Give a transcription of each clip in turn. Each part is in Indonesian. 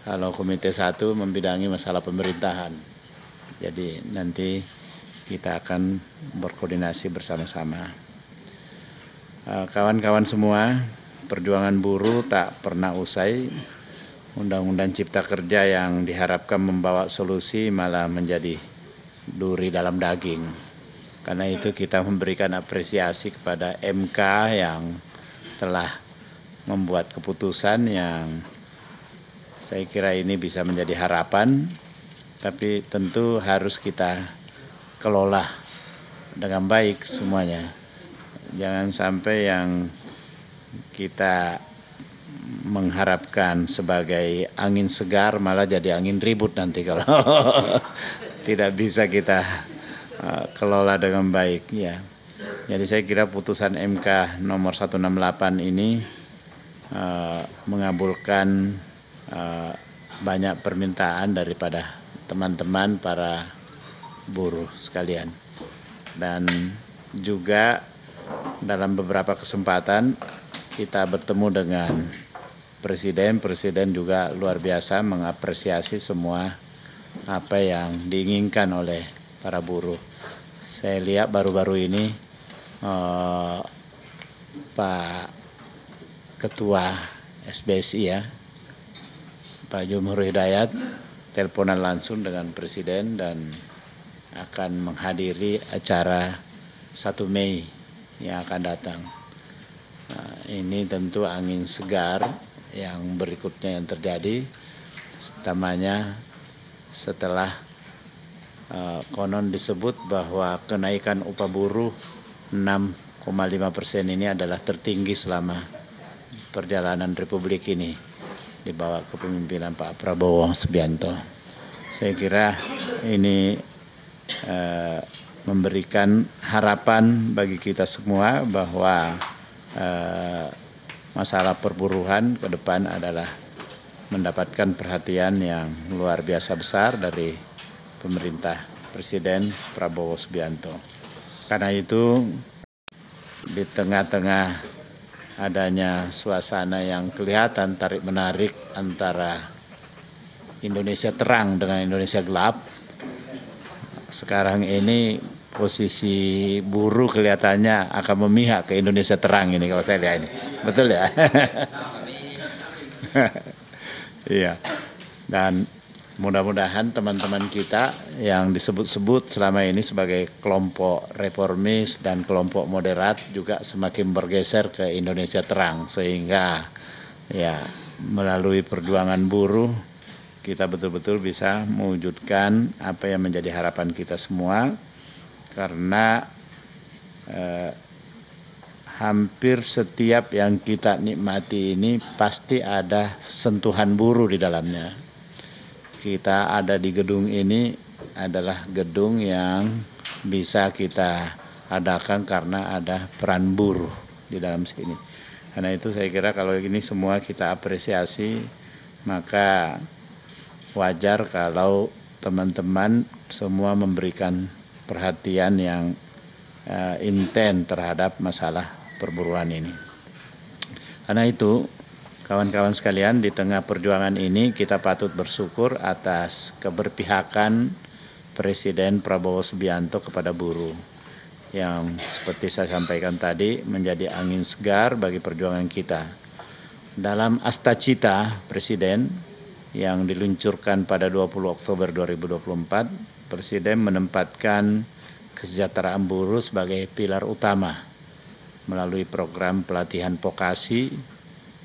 Kalau Komite 1 membidangi masalah pemerintahan. Jadi nanti kita akan berkoordinasi bersama-sama. Kawan-kawan semua, perjuangan buruh tak pernah usai. Undang-undang Cipta Kerja yang diharapkan membawa solusi malah menjadi duri dalam daging. Karena itu kita memberikan apresiasi kepada MK yang telah membuat keputusan yang saya kira ini bisa menjadi harapan, tapi tentu harus kita kelola dengan baik semuanya. Jangan sampai yang kita mengharapkan sebagai angin segar malah jadi angin ribut nanti kalau tidak bisa kita kelola dengan baik ya. Jadi saya kira putusan MK nomor 168 ini mengabulkan banyak permintaan daripada teman-teman para buruh sekalian. Dan juga dalam beberapa kesempatan kita bertemu dengan Presiden juga luar biasa mengapresiasi semua apa yang diinginkan oleh para buruh. Saya lihat baru-baru ini Pak Ketua SBSI ya, Pak Jumhur Hidayat teleponan langsung dengan Presiden dan akan menghadiri acara 1 Mei yang akan datang. Nah, ini tentu angin segar yang berikutnya yang terjadi, utamanya setelah konon disebut bahwa kenaikan upah buruh 6,5% ini adalah tertinggi selama perjalanan Republik ini di bawah kepemimpinan Pak Prabowo Subianto. Saya kira ini memberikan harapan bagi kita semua bahwa masalah perburuhan ke depan adalah mendapatkan perhatian yang luar biasa besar dari pemerintah Presiden Prabowo Subianto. Karena itu di tengah-tengah adanya suasana yang kelihatan tarik-menarik antara Indonesia terang dengan Indonesia gelap, sekarang ini posisi buruh kelihatannya akan memihak ke Indonesia terang ini kalau saya lihat ini. Betul ya? Iya. Dan mudah-mudahan teman-teman kita yang disebut-sebut selama ini sebagai kelompok reformis dan kelompok moderat juga semakin bergeser ke Indonesia terang, sehingga ya melalui perjuangan buruh kita betul-betul bisa mewujudkan apa yang menjadi harapan kita semua. Karena hampir setiap yang kita nikmati ini pasti ada sentuhan buruh di dalamnya. Kita ada di gedung ini adalah gedung yang bisa kita adakan karena ada peran buruh di dalam sini. Karena itu saya kira kalau ini semua kita apresiasi, maka wajar kalau teman-teman semua memberikan perhatian yang intens terhadap masalah perburuan ini. Karena itu, kawan-kawan sekalian, di tengah perjuangan ini kita patut bersyukur atas keberpihakan Presiden Prabowo Subianto kepada buruh yang seperti saya sampaikan tadi menjadi angin segar bagi perjuangan kita. Dalam Astacita Presiden yang diluncurkan pada 20 Oktober 2024, Presiden menempatkan kesejahteraan buruh sebagai pilar utama melalui program pelatihan vokasi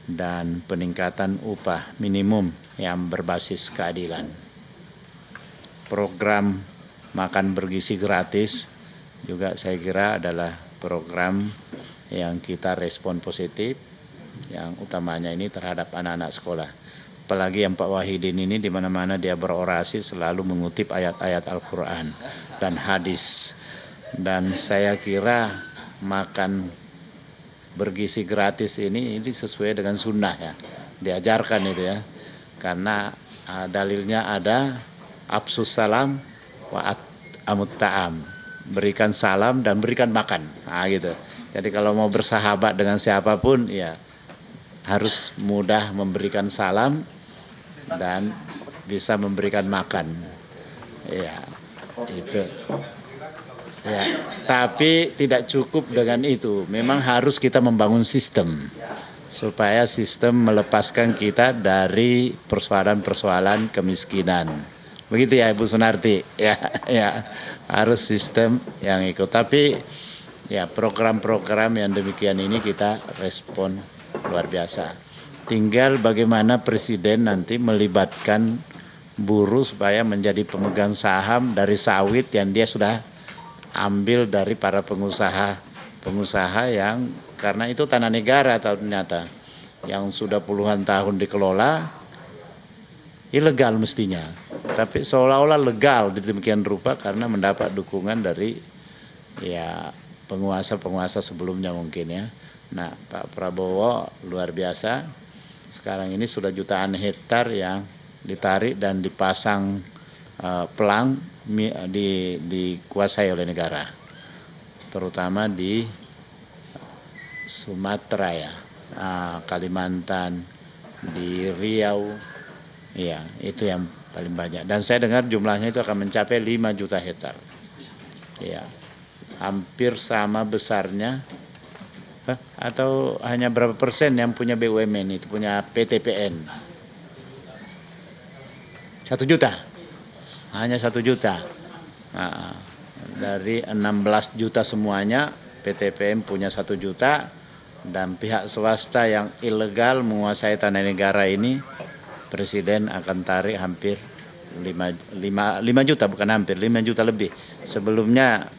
dan peningkatan upah minimum yang berbasis keadilan. Program makan bergizi gratis juga saya kira adalah program yang kita respon positif, yang utamanya ini terhadap anak-anak sekolah. Apalagi yang Pak Wahidin ini di mana-mana dia berorasi selalu mengutip ayat-ayat Al-Quran dan hadis. Dan saya kira makan bergizi gratis ini sesuai dengan sunnah ya. Diajarkan itu ya. Karena dalilnya ada afsus salam wa amut ta'am. Berikan salam dan berikan makan. Nah gitu. Jadi kalau mau bersahabat dengan siapapun ya harus mudah memberikan salam dan bisa memberikan makan. Ya, itu. Ya, tapi tidak cukup dengan itu. Memang harus kita membangun sistem supaya sistem melepaskan kita dari persoalan-persoalan kemiskinan. Begitu ya Ibu Sunarti. Ya, ya, harus sistem yang ikut. Tapi ya program-program yang demikian ini kita respon luar biasa. Tinggal bagaimana Presiden nanti melibatkan buruh supaya menjadi pemegang saham dari sawit yang dia sudah ambil dari para pengusaha yang karena itu tanah negara ternyata yang sudah puluhan tahun dikelola ilegal mestinya, tapi seolah-olah legal di demikian rupa karena mendapat dukungan dari ya penguasa sebelumnya mungkin ya. Nah Pak Prabowo luar biasa, sekarang ini sudah jutaan hektar yang ditarik dan dipasang pelang dikuasai oleh negara, terutama di Sumatera ya, Kalimantan, di Riau, ya itu yang paling banyak. Dan saya dengar jumlahnya itu akan mencapai 5 juta hektar, ya hampir sama besarnya, atau hanya berapa persen yang punya BUMN itu punya PTPN? 1 juta. Hanya 1 juta. Nah, dari 16 juta semuanya, PTPM punya 1 juta, dan pihak swasta yang ilegal menguasai tanah negara ini, Presiden akan tarik hampir 5 juta, bukan hampir, 5 juta lebih. Sebelumnya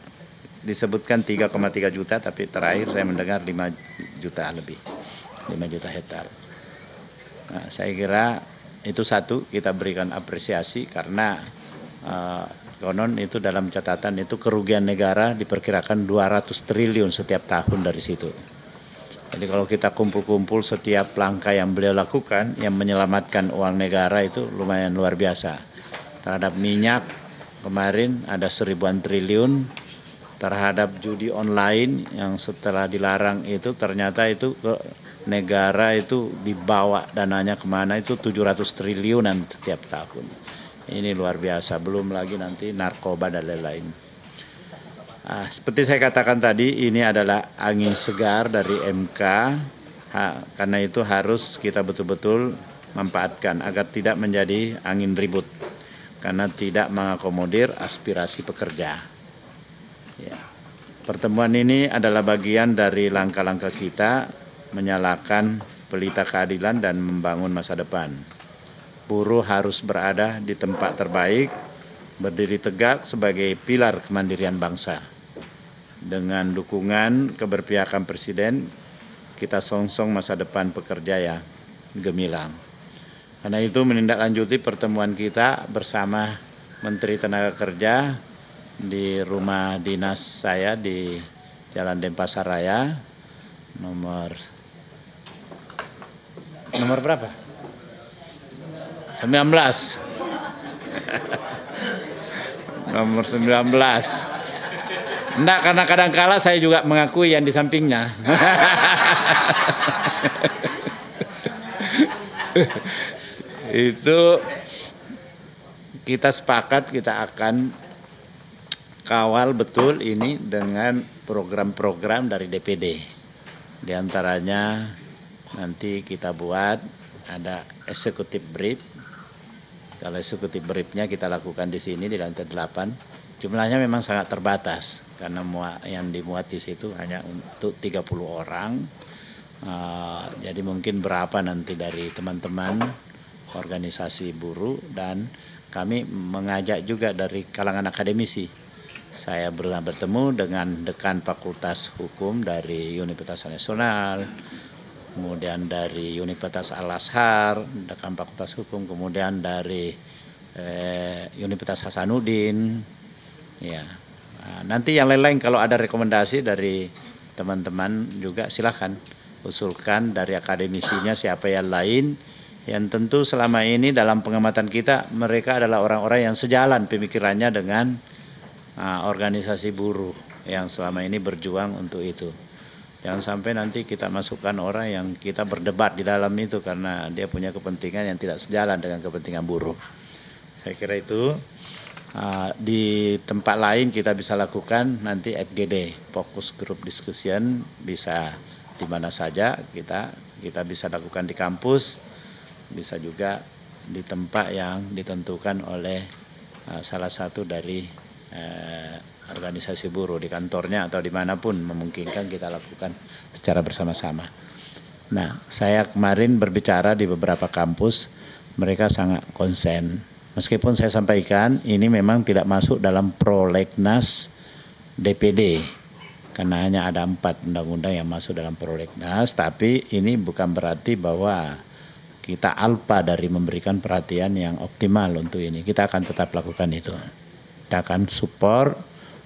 disebutkan 3,3 juta, tapi terakhir saya mendengar 5 juta lebih, 5 juta hektar. Nah, saya kira itu satu, kita berikan apresiasi karena konon itu dalam catatan itu kerugian negara diperkirakan 200 triliun setiap tahun dari situ. Jadi kalau kita kumpul-kumpul setiap langkah yang beliau lakukan yang menyelamatkan uang negara itu lumayan luar biasa. Terhadap minyak kemarin ada 1000-an triliun, terhadap judi online yang setelah dilarang itu ternyata itu negara itu dibawa dananya kemana itu 700 triliunan setiap tahun. Ini luar biasa, belum lagi nanti narkoba dan lain-lain. Seperti saya katakan tadi, ini adalah angin segar dari MK, karena itu harus kita betul-betul manfaatkan agar tidak menjadi angin ribut, karena tidak mengakomodir aspirasi pekerja. Ya. Pertemuan ini adalah bagian dari langkah-langkah kita menyalakan pelita keadilan dan membangun masa depan. Buruh harus berada di tempat terbaik, berdiri tegak sebagai pilar kemandirian bangsa. Dengan dukungan keberpihakan Presiden, kita songsong masa depan pekerja yang gemilang. Karena itu menindaklanjuti pertemuan kita bersama Menteri Tenaga Kerja di rumah dinas saya di Jalan Denpasar Raya, nomor berapa? 19. Nomor 19. Enggak, karena kadang-kala saya juga mengakui yang di sampingnya. Itu kita sepakat kita akan kawal betul ini dengan program-program dari DPD. Di antaranya nanti kita buat ada executive brief. Kalau executive briefnya kita lakukan di sini di lantai 8. Jumlahnya memang sangat terbatas karena yang dimuat di situ hanya untuk 30 orang. Jadi mungkin berapa nanti dari teman-teman organisasi buruh, dan kami mengajak juga dari kalangan akademisi. Saya pernah bertemu dengan dekan Fakultas Hukum dari Universitas Nasional, kemudian dari Universitas Al-Azhar, dekan Fakultas Hukum, kemudian dari Universitas Hasanuddin. Ya, nanti yang lain-lain kalau ada rekomendasi dari teman-teman juga silakan usulkan dari akademisinya siapa yang lain. Yang tentu selama ini dalam pengamatan kita mereka adalah orang-orang yang sejalan pemikirannya dengan organisasi buruh yang selama ini berjuang untuk itu. Jangan sampai nanti kita masukkan orang yang kita berdebat di dalam itu karena dia punya kepentingan yang tidak sejalan dengan kepentingan buruh. Saya kira itu di tempat lain kita bisa lakukan nanti FGD, Focus Group Discussion, bisa di mana saja kita bisa lakukan di kampus, bisa juga di tempat yang ditentukan oleh salah satu dari organisasi buruh di kantornya atau dimanapun memungkinkan kita lakukan secara bersama-sama. Nah, saya kemarin berbicara di beberapa kampus, mereka sangat konsen. Meskipun saya sampaikan ini memang tidak masuk dalam prolegnas DPD, karena hanya ada 4 undang-undang yang masuk dalam prolegnas, tapi ini bukan berarti bahwa kita alpa dari memberikan perhatian yang optimal untuk ini. Kita akan tetap lakukan itu. Kita akan support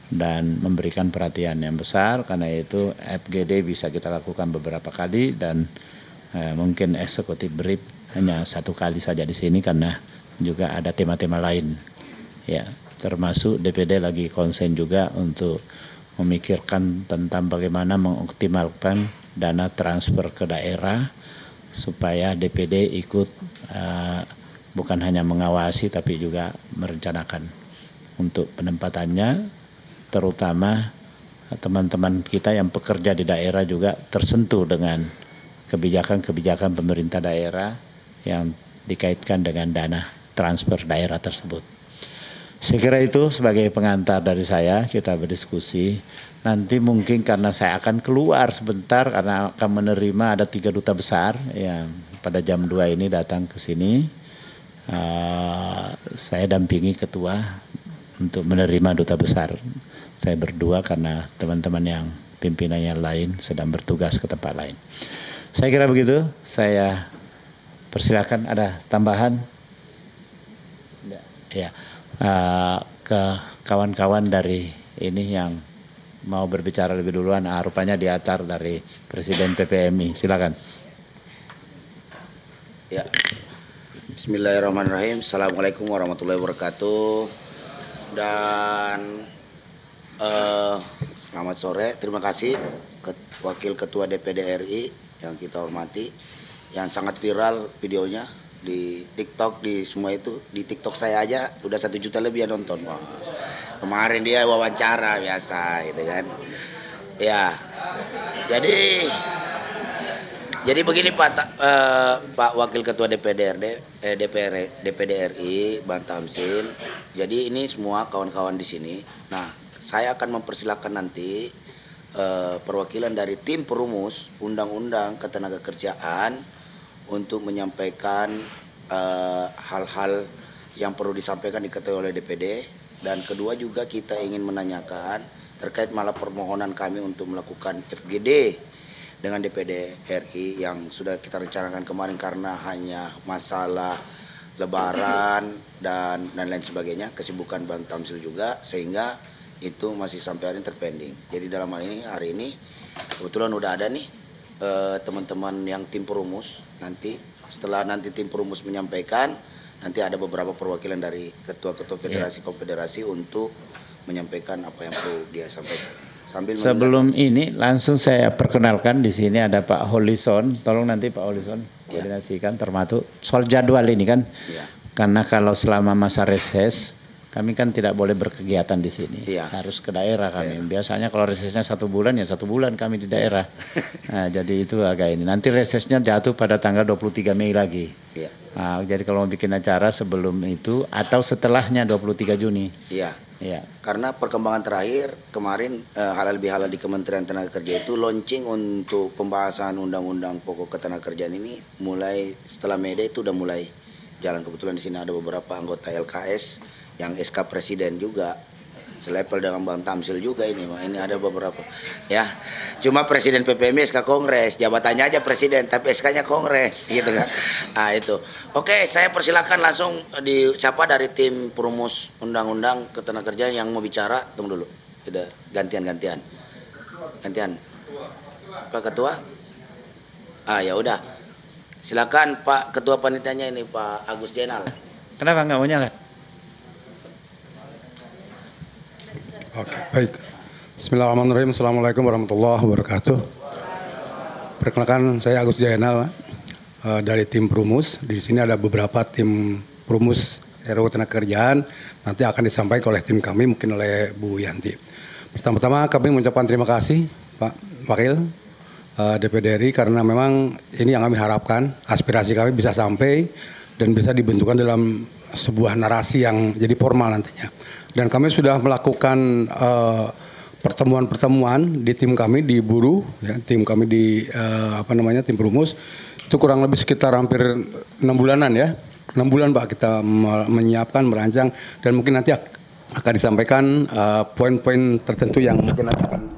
dan memberikan perhatian yang besar, karena itu FGD bisa kita lakukan beberapa kali dan mungkin executive brief hanya 1 kali saja di sini karena juga ada tema-tema lain. Ya, termasuk DPD lagi konsen juga untuk memikirkan tentang bagaimana mengoptimalkan dana transfer ke daerah supaya DPD ikut bukan hanya mengawasi tapi juga merencanakan untuk penempatannya, terutama teman-teman kita yang bekerja di daerah juga tersentuh dengan kebijakan-kebijakan pemerintah daerah yang dikaitkan dengan dana transfer daerah tersebut. Saya kira itu sebagai pengantar dari saya, kita berdiskusi. Nanti mungkin karena saya akan keluar sebentar karena akan menerima ada 3 duta besar yang pada jam 2 ini datang ke sini. Saya dampingi ketua untuk menerima duta besar. Saya berdua karena teman-teman yang pimpinannya lain sedang bertugas ke tempat lain. Saya kira begitu. Saya persilakan ada tambahan. Ya, ke kawan-kawan dari ini yang mau berbicara lebih duluan. Rupanya diatar dari Presiden PPMI. Silakan. Ya. Bismillahirrahmanirrahim. Assalamualaikum warahmatullahi wabarakatuh. Dan selamat sore. Terima kasih Wakil Ketua DPD RI yang kita hormati, yang sangat viral videonya di TikTok, di semua itu. Di TikTok saya aja udah 1 juta lebih yang nonton. Wah. Kemarin dia wawancara biasa gitu kan. Ya. Jadi begini Pak Wakil Ketua DPD RI Bang Tamsil. Jadi ini semua kawan-kawan di sini. Nah, saya akan mempersilahkan nanti perwakilan dari tim perumus Undang-Undang Ketenagakerjaan untuk menyampaikan hal-hal yang perlu disampaikan diketahui oleh DPD. Dan kedua juga kita ingin menanyakan terkait malah permohonan kami untuk melakukan FGD dengan DPD RI yang sudah kita rencanakan kemarin karena hanya masalah Lebaran dan lain sebagainya, kesibukan Bang Tamsil juga, sehingga itu masih sampai hari ini terpending. Jadi dalam hari ini kebetulan udah ada nih teman-teman yang tim perumus. Nanti setelah tim perumus menyampaikan, nanti ada beberapa perwakilan dari ketua-ketua federasi konfederasi untuk menyampaikan apa yang perlu dia sampaikan. Sebelum ini langsung saya perkenalkan, di sini ada Pak Holison. Tolong nanti Pak Holison koordinasikan termasuk soal jadwal ini kan. Ya. Karena kalau selama masa reses kami kan tidak boleh berkegiatan di sini. Ya. Harus ke daerah kami. Biasanya kalau resesnya 1 bulan ya 1 bulan kami di daerah. Nah, jadi itu agak ini. Nanti resesnya jatuh pada tanggal 23 Mei lagi. Ya. Nah, jadi kalau mau bikin acara sebelum itu atau setelahnya 23 Juni. Iya. Ya. Karena perkembangan terakhir kemarin halal bihalal di Kementerian Tenaga Kerja itu launching untuk pembahasan undang-undang pokok ketenagakerjaan ini mulai setelah Mei itu udah mulai jalan. Kebetulan di sini ada beberapa anggota LKS yang SK Presiden juga selevel dengan Bang Tamsil juga ini ada beberapa ya. Cuma Presiden PPMI SK Kongres, jabatannya aja Presiden tapi SK-nya Kongres gitu kan. Nah itu. Oke, saya persilakan langsung siapa dari tim perumus Undang-Undang Ketenagakerjaan yang mau bicara. Tunggu dulu. Udah gantian. Pak Ketua? Ya udah. Silakan Pak Ketua panitianya ini Pak Agus Jenal. Kenapa nggak mau nyala? Oke, baik. Bismillahirrahmanirrahim. Assalamualaikum warahmatullahi wabarakatuh. Perkenalkan, saya Agus Jayanal dari tim Perumus. Di sini ada beberapa tim Perumus RUU Ketenagakerjaan. Nanti akan disampaikan oleh tim kami, mungkin oleh Bu Yanti. Pertama-tama kami mengucapkan terima kasih Pak Wakil DPD RI, karena memang ini yang kami harapkan, aspirasi kami bisa sampai dan bisa dibentukkan dalam sebuah narasi yang jadi formal nantinya. Dan kami sudah melakukan pertemuan-pertemuan di tim kami di Buruh, ya, tim kami di tim Perumus, itu kurang lebih sekitar hampir 6 bulanan ya. 6 bulan Pak kita menyiapkan, merancang, dan mungkin nanti akan disampaikan poin-poin tertentu yang mungkin akan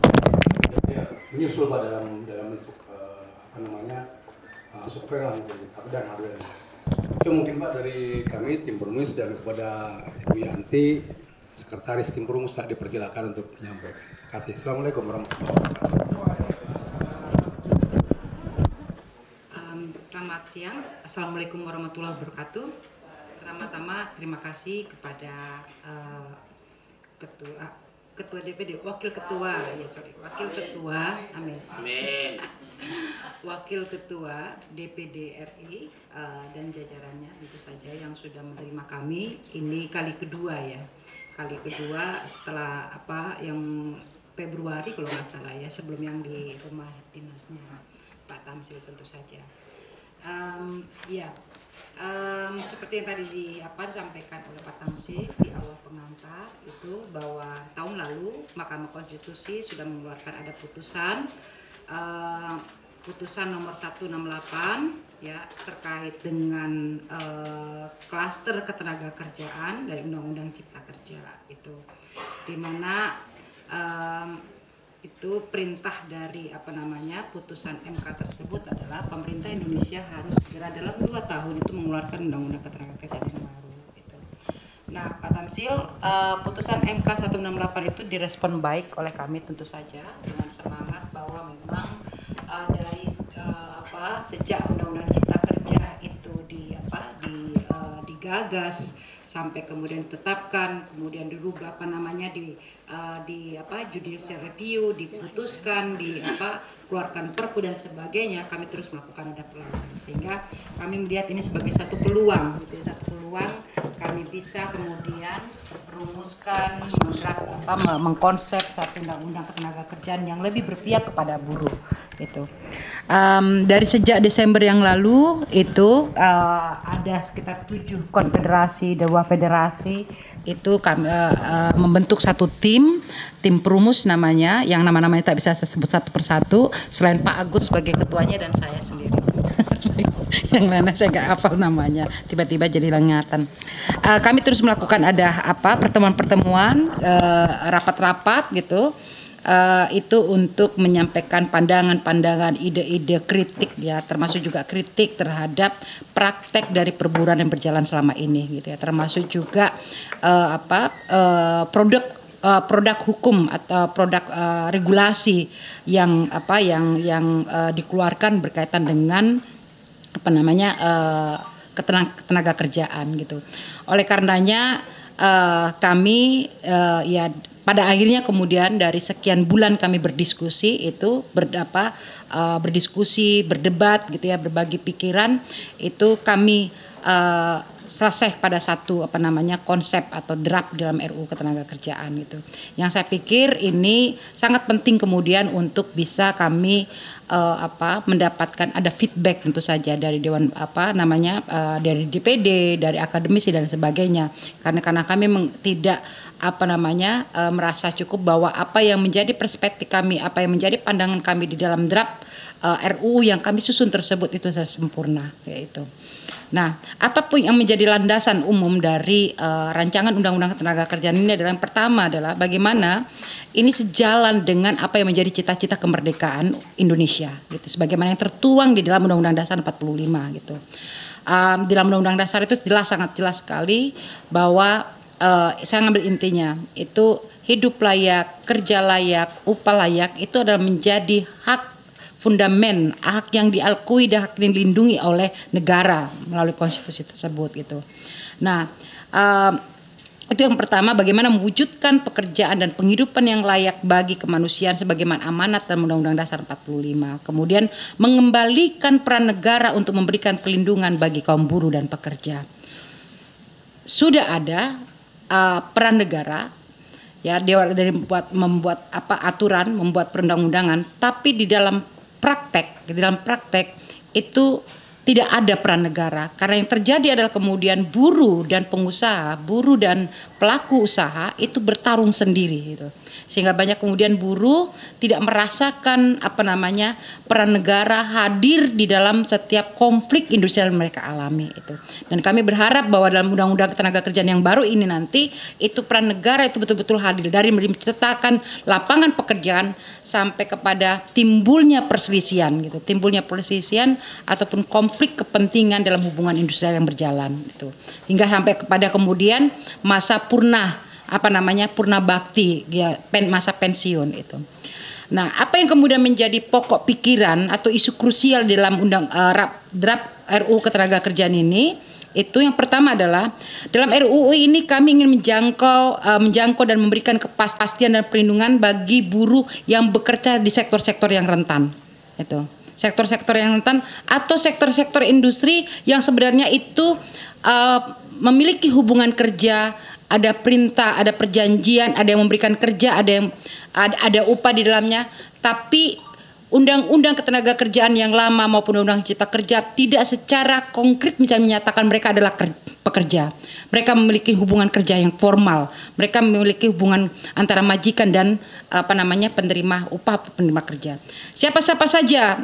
menyusul Pak dalam bentuk software lah mungkin, dan hardware. Itu mungkin Pak dari kami tim Perumus, dan kepada Ibu Yanti, Sekretaris tim Perumus, Pak, dipersilakan untuk menyampaikan. Terima kasih. Assalamualaikum warahmatullahi wabarakatuh. Selamat siang. Assalamualaikum warahmatullahi wabarakatuh. Pertama-tama terima kasih kepada Ketua DPD, Wakil Ketua, Wakil Ketua, amin. Wakil Ketua DPD RI dan jajarannya tentu saja yang sudah menerima kami. Ini kali kedua ya, kali kedua setelah yang Februari kalau nggak salah ya, sebelum yang di rumah dinasnya Pak Tamsil tentu saja. Seperti yang tadi disampaikan oleh Pak Tamsil di awal pengantar itu, bahwa tahun lalu Mahkamah Konstitusi sudah mengeluarkan ada putusan nomor 168 ya, terkait dengan klaster ketenagakerjaan dari Undang-Undang Cipta Kerja itu, di mana itu perintah dari putusan MK tersebut adalah pemerintah Indonesia harus segera dalam 2 tahun itu mengeluarkan Undang-Undang Ketenagakerjaan yang baru gitu. Nah, Pak Tamsil, putusan MK 168 itu direspon baik oleh kami tentu saja, dengan semangat bahwa memang dari sejak Undang-Undang Cipta Kerja itu digagas sampai kemudian ditetapkan, kemudian dirubah judicial review, diputuskan, keluarkan perpu dan sebagainya, kami terus melakukan adaptasi, sehingga kami melihat ini sebagai satu peluang gitu, satu peluang kami bisa kemudian merumuskan, mengkonsep satu undang-undang ketenagakerjaan yang lebih berpihak kepada buruh gitu. Dari sejak Desember yang lalu itu ada sekitar 7 konfederasi, 2 federasi itu kami membentuk satu tim Perumus namanya, yang nama-namanya tak bisa saya sebut satu persatu selain Pak Agus sebagai ketuanya dan saya sendiri. Yang lainnya saya nggak hafal namanya, tiba-tiba jadi ingatan. Kami terus melakukan pertemuan-pertemuan, rapat-rapat gitu. Itu untuk menyampaikan pandangan-pandangan, ide-ide, kritik ya, termasuk juga kritik terhadap praktek dari perburuan yang berjalan selama ini gitu ya, termasuk juga produk hukum atau produk regulasi yang dikeluarkan berkaitan dengan ketenaga kerjaan gitu. Oleh karenanya kami pada akhirnya kemudian dari sekian bulan kami berdiskusi itu berdiskusi, berdebat gitu ya, berbagi pikiran, itu kami selesai pada satu konsep atau draft dalam RUU Ketenagakerjaan gitu. Yang saya pikir ini sangat penting kemudian untuk bisa kami mendapatkan ada feedback tentu saja dari dewan dari DPD, dari akademisi dan sebagainya. Karena kami tidak merasa cukup bahwa apa yang menjadi perspektif kami, apa yang menjadi pandangan kami di dalam draft RUU yang kami susun tersebut itu sudah sempurna yaitu. Nah, apapun yang menjadi landasan umum dari rancangan Undang-Undang Ketenagakerjaan ini adalah, yang pertama adalah bagaimana ini sejalan dengan apa yang menjadi cita-cita kemerdekaan Indonesia gitu, sebagaimana yang tertuang di dalam Undang-Undang Dasar 45 gitu. Di dalam Undang-Undang Dasar itu sangat jelas sekali bahwa saya ngambil intinya itu hidup layak, kerja layak, upah layak itu adalah menjadi hak fundament, hak yang diakui dan hak yang dilindungi oleh negara melalui konstitusi tersebut gitu. Nah, Itu yang pertama, bagaimana mewujudkan pekerjaan dan penghidupan yang layak bagi kemanusiaan sebagaimana amanat dalam Undang-Undang Dasar 45. Kemudian mengembalikan peran negara untuk memberikan perlindungan bagi kaum buruh dan pekerja. Sudah ada peran negara, ya, dari membuat aturan, membuat perundang-undangan, tapi di dalam praktek itu tidak ada peran negara, karena yang terjadi adalah kemudian buruh dan pengusaha, buruh dan pelaku usaha itu bertarung sendiri gitu. Sehingga banyak kemudian buruh tidak merasakan peran negara hadir di dalam setiap konflik industrial yang mereka alami itu. Dan kami berharap bahwa dalam Undang-Undang Ketenagakerjaan yang baru ini nanti itu peran negara itu betul-betul hadir, dari menciptakan lapangan pekerjaan sampai kepada timbulnya perselisihan gitu, timbulnya perselisihan ataupun konflik kepentingan dalam hubungan industrial yang berjalan itu. Hingga sampai kepada kemudian masa purna bakti, ya, masa pensiun itu. Nah, apa yang kemudian menjadi pokok pikiran atau isu krusial dalam draft RUU Ketenagakerjaan ini, itu yang pertama adalah dalam RUU ini kami ingin menjangkau dan memberikan kepastian dan perlindungan bagi buruh yang bekerja di sektor-sektor yang rentan. Itu. Sektor-sektor yang rentan atau sektor-sektor industri yang sebenarnya itu memiliki hubungan kerja, ada perintah, ada perjanjian, ada yang memberikan kerja, ada upah di dalamnya, tapi Undang-Undang Ketenagakerjaan yang lama maupun Undang-Undang Cipta Kerja tidak secara konkret misalnya menyatakan mereka adalah pekerja. Mereka memiliki hubungan kerja yang formal. Mereka memiliki hubungan antara majikan dan penerima upah, penerima kerja. Siapa-siapa saja,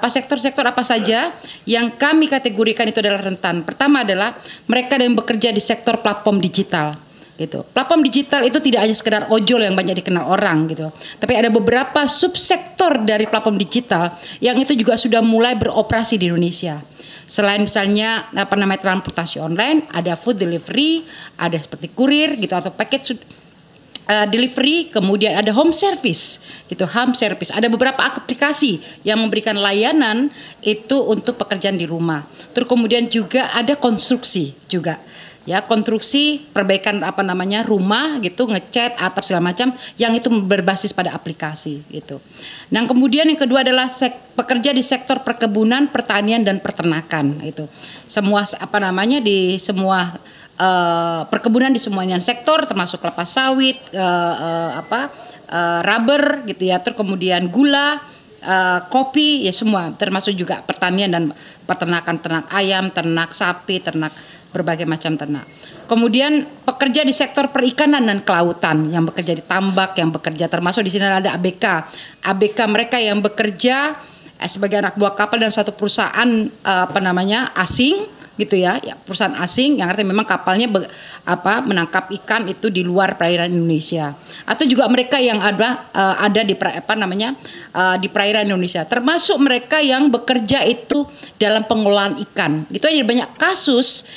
sektor-sektor apa saja yang kami kategorikan itu adalah rentan. Pertama adalah mereka yang bekerja di sektor platform digital. Gitu. Platform digital itu tidak hanya sekedar ojol yang banyak dikenal orang gitu, tapi ada beberapa subsektor dari platform digital yang itu juga sudah mulai beroperasi di Indonesia. Selain misalnya transportasi online, ada food delivery, ada seperti kurir gitu atau paket delivery, kemudian ada home service gitu, home service. Ada beberapa aplikasi yang memberikan layanan itu untuk pekerjaan di rumah. Terus kemudian juga ada konstruksi juga. Ya, konstruksi, perbaikan rumah gitu, ngecat, atap segala macam yang itu berbasis pada aplikasi gitu. Nah, kemudian yang kedua adalah pekerja di sektor perkebunan, pertanian dan peternakan itu. Semua di semua perkebunan di semuanya sektor termasuk kelapa sawit, rubber gitu ya, terus kemudian gula, kopi ya semua, termasuk juga pertanian dan peternakan, ternak ayam, ternak sapi, ternak berbagai macam ternak. Kemudian pekerja di sektor perikanan dan kelautan yang bekerja di tambak, yang bekerja termasuk di sini ada ABK mereka yang bekerja sebagai anak buah kapal dalam satu perusahaan asing gitu ya, perusahaan asing yang artinya memang kapalnya menangkap ikan itu di luar perairan Indonesia, atau juga mereka yang ada di di perairan Indonesia, termasuk mereka yang bekerja itu dalam pengolahan ikan. Itu ada banyak kasus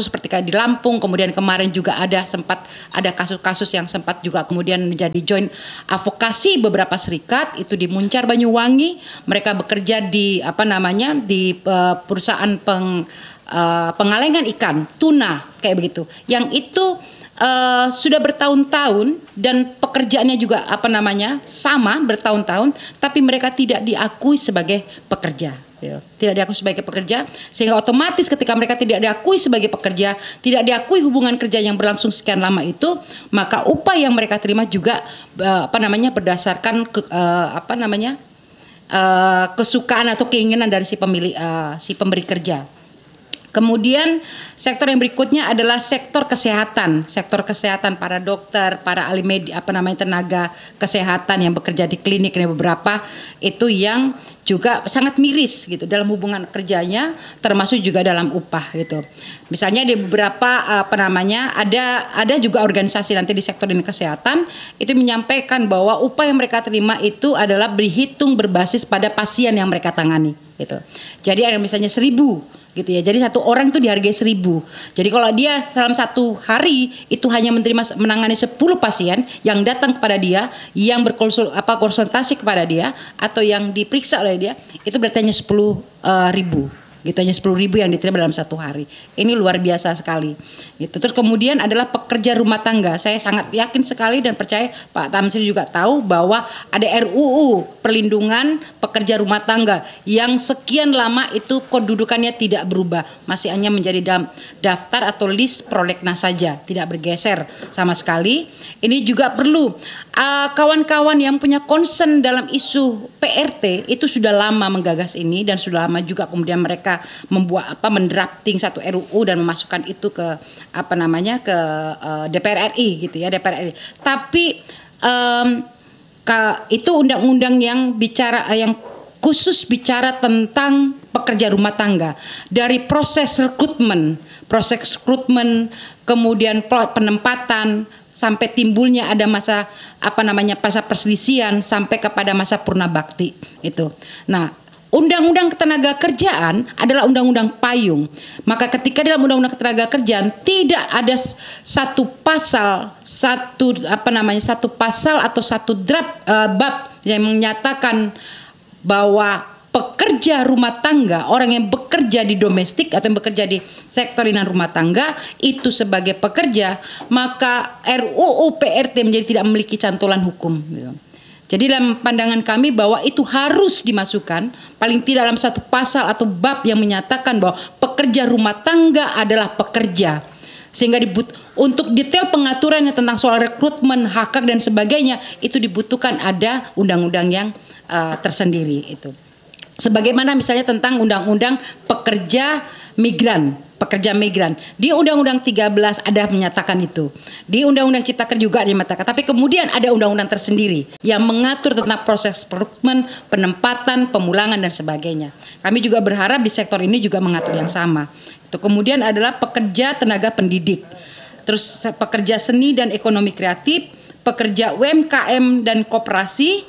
seperti kayak di Lampung, kemudian kemarin juga sempat ada kasus-kasus yang sempat juga kemudian menjadi joint advokasi beberapa serikat itu di Muncar Banyuwangi. Mereka bekerja di perusahaan pengalengan ikan tuna kayak begitu, yang itu sudah bertahun-tahun dan pekerjaannya juga sama bertahun-tahun, tapi mereka tidak diakui sebagai pekerja. Tidak diakui sebagai pekerja, sehingga otomatis ketika mereka tidak diakui sebagai pekerja, tidak diakui hubungan kerja yang berlangsung sekian lama itu, maka upah yang mereka terima juga berdasarkan kesukaan atau keinginan dari si pemberi kerja. Kemudian sektor yang berikutnya adalah sektor kesehatan. Sektor kesehatan, para dokter, para ahli tenaga kesehatan yang bekerja di klinik, ini beberapa itu yang juga sangat miris gitu dalam hubungan kerjanya, termasuk juga dalam upah gitu. Misalnya di beberapa ada juga organisasi nanti di sektor ini kesehatan itu menyampaikan bahwa upah yang mereka terima itu adalah berhitung berbasis pada pasien yang mereka tangani gitu. Jadi ada misalnya 1.000 gitu ya. Jadi satu orang itu dihargai 1.000. Jadi kalau dia dalam satu hari itu hanya menangani 10 pasien yang datang kepada dia, yang konsultasi kepada dia atau yang diperiksa oleh dia, itu berarti hanya 10.000 gitu, hanya 10.000 yang diterima dalam satu hari. Ini luar biasa sekali. Gitu. Terus kemudian adalah pekerja rumah tangga. Saya sangat yakin sekali dan percaya Pak Tamsil juga tahu bahwa ada RUU perlindungan pekerja rumah tangga yang sekian lama itu kedudukannya tidak berubah, masih hanya menjadi daftar atau list prolegnas saja, tidak bergeser sama sekali. Ini juga perlu kawan-kawan yang punya concern dalam isu PRT itu sudah lama menggagas ini dan sudah lama juga kemudian mereka membuat mendrafting satu RUU dan memasukkan itu ke ke DPR RI gitu ya, DPR RI. Tapi itu undang-undang yang khusus bicara tentang pekerja rumah tangga, dari proses rekrutmen, kemudian penempatan sampai timbulnya ada masa masa perselisihan sampai kepada masa purna bakti itu. Nah, Undang-Undang Ketenaga Kerjaan adalah undang-undang payung. Maka ketika dalam Undang-Undang Ketenaga Kerjaan tidak ada satu pasal atau satu draft bab yang menyatakan bahwa pekerja rumah tangga, orang yang bekerja di domestik atau yang bekerja di sektor inan rumah tangga itu sebagai pekerja, maka RUU PRT menjadi tidak memiliki cantolan hukum. Jadi dalam pandangan kami bahwa itu harus dimasukkan paling tidak dalam satu pasal atau bab yang menyatakan bahwa pekerja rumah tangga adalah pekerja. Sehingga untuk detail pengaturannya tentang soal rekrutmen, hak dan sebagainya itu dibutuhkan ada undang-undang yang tersendiri itu. Sebagaimana misalnya tentang undang-undang pekerja migran. Di Undang-Undang 13 ada menyatakan itu. Di Undang-Undang Cipta Kerja juga dinyatakan. Tapi kemudian ada undang-undang tersendiri yang mengatur tentang proses rekrutmen, penempatan, pemulangan dan sebagainya. Kami juga berharap di sektor ini juga mengatur yang sama. Itu kemudian adalah pekerja tenaga pendidik. Terus pekerja seni dan ekonomi kreatif, pekerja UMKM dan koperasi,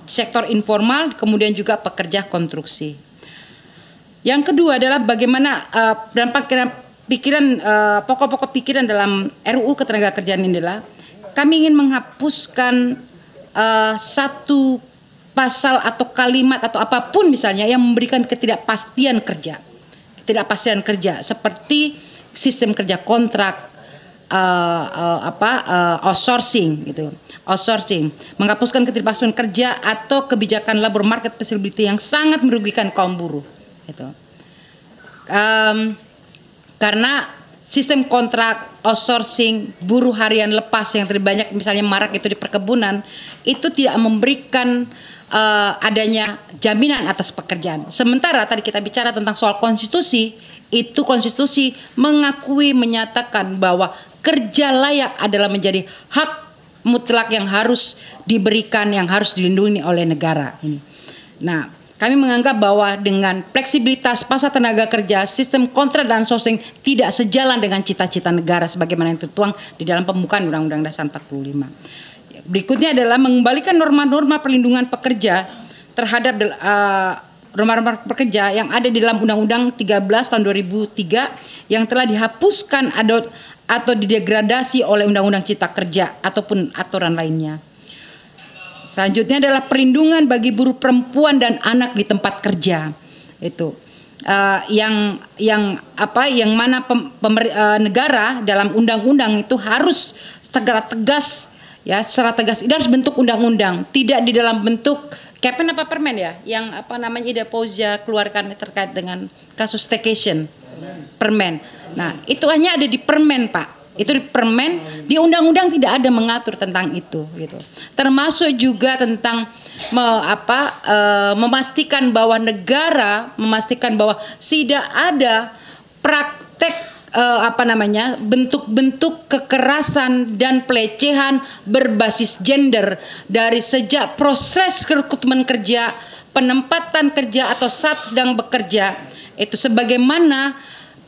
sektor informal, kemudian juga pekerja konstruksi. Yang kedua adalah bagaimana dalam pokok-pokok pikiran dalam RUU Ketenagakerjaan ini adalah kami ingin menghapuskan satu pasal atau kalimat atau apapun misalnya yang memberikan ketidakpastian kerja seperti sistem kerja kontrak, outsourcing gitu. Menghapuskan ketidakpastian kerja atau kebijakan labor market flexibility yang sangat merugikan kaum buruh gitu. Karena sistem kontrak, outsourcing, buruh harian lepas yang terbanyak misalnya marak itu di perkebunan itu tidak memberikan adanya jaminan atas pekerjaan. Sementara tadi kita bicara tentang soal konstitusi, itu konstitusi menyatakan bahwa kerja layak adalah menjadi hak mutlak yang harus diberikan, yang harus dilindungi oleh negara ini. Nah, kami menganggap bahwa dengan fleksibilitas pasar tenaga kerja, sistem kontrak dan outsourcing tidak sejalan dengan cita-cita negara sebagaimana yang tertuang di dalam pembukaan Undang-Undang Dasar 45. Berikutnya adalah mengembalikan norma-norma perlindungan pekerja terhadap norma-norma pekerja yang ada di dalam Undang-Undang 13 tahun 2003 yang telah dihapuskan atau didegradasi oleh Undang-Undang Cipta Kerja ataupun aturan lainnya. Selanjutnya adalah perlindungan bagi buruh perempuan dan anak di tempat kerja. Itu yang mana negara dalam undang-undang itu harus secara tegas itu harus bentuk undang-undang, tidak di dalam bentuk Kepen apa permen ya, yang Ida Fauzia keluarkan terkait dengan kasus staycation, permen. Nah, itu hanya ada di permen, Pak. Itu di permen, di undang-undang tidak ada mengatur tentang itu gitu. Termasuk juga tentang memastikan bahwa negara memastikan bahwa tidak ada praktek bentuk-bentuk kekerasan dan pelecehan berbasis gender dari sejak proses rekrutmen kerja, penempatan kerja atau saat sedang bekerja, itu sebagaimana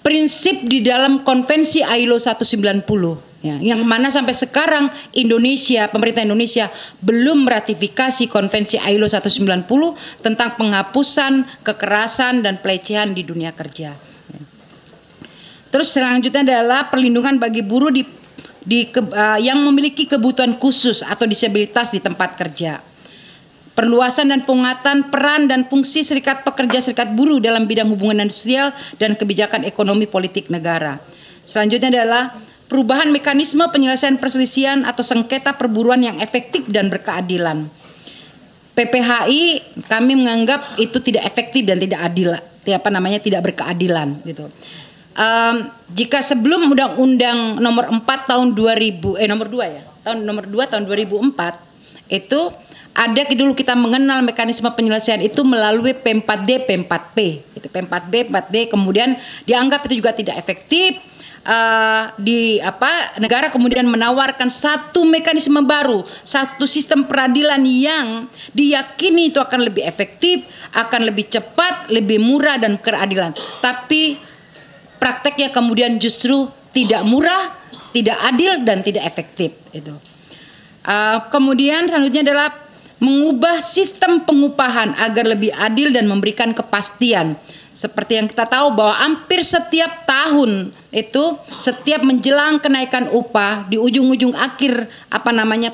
prinsip di dalam konvensi ILO 190 ya, yang mana sampai sekarang pemerintah Indonesia belum meratifikasi konvensi ILO 190 tentang penghapusan kekerasan dan pelecehan di dunia kerja. Ya. Terus selanjutnya adalah perlindungan bagi buruh yang memiliki kebutuhan khusus atau disabilitas di tempat kerja. perluasan dan penguatan peran dan fungsi serikat pekerja serikat buruh dalam bidang hubungan industrial dan kebijakan ekonomi politik negara. Selanjutnya adalah perubahan mekanisme penyelesaian perselisihan atau sengketa perburuan yang efektif dan berkeadilan. PPHI kami menganggap itu tidak efektif dan tidak adil, tidak berkeadilan gitu. Jika sebelum Undang-Undang nomor 4 tahun 2000 nomor 2 ya, nomor 2 tahun 2004 itu ada dulu kita mengenal mekanisme penyelesaian itu melalui P4D, P4P. Itu P4B, 4D kemudian dianggap itu juga tidak efektif. Negara kemudian menawarkan satu mekanisme baru, satu sistem peradilan yang diyakini itu akan lebih efektif, akan lebih cepat, lebih murah dan berkeadilan. Tapi prakteknya kemudian justru tidak murah, tidak adil dan tidak efektif. Itu. Kemudian selanjutnya adalah mengubah sistem pengupahan agar lebih adil dan memberikan kepastian. Seperti yang kita tahu bahwa hampir setiap tahun itu setiap menjelang kenaikan upah di ujung-ujung akhir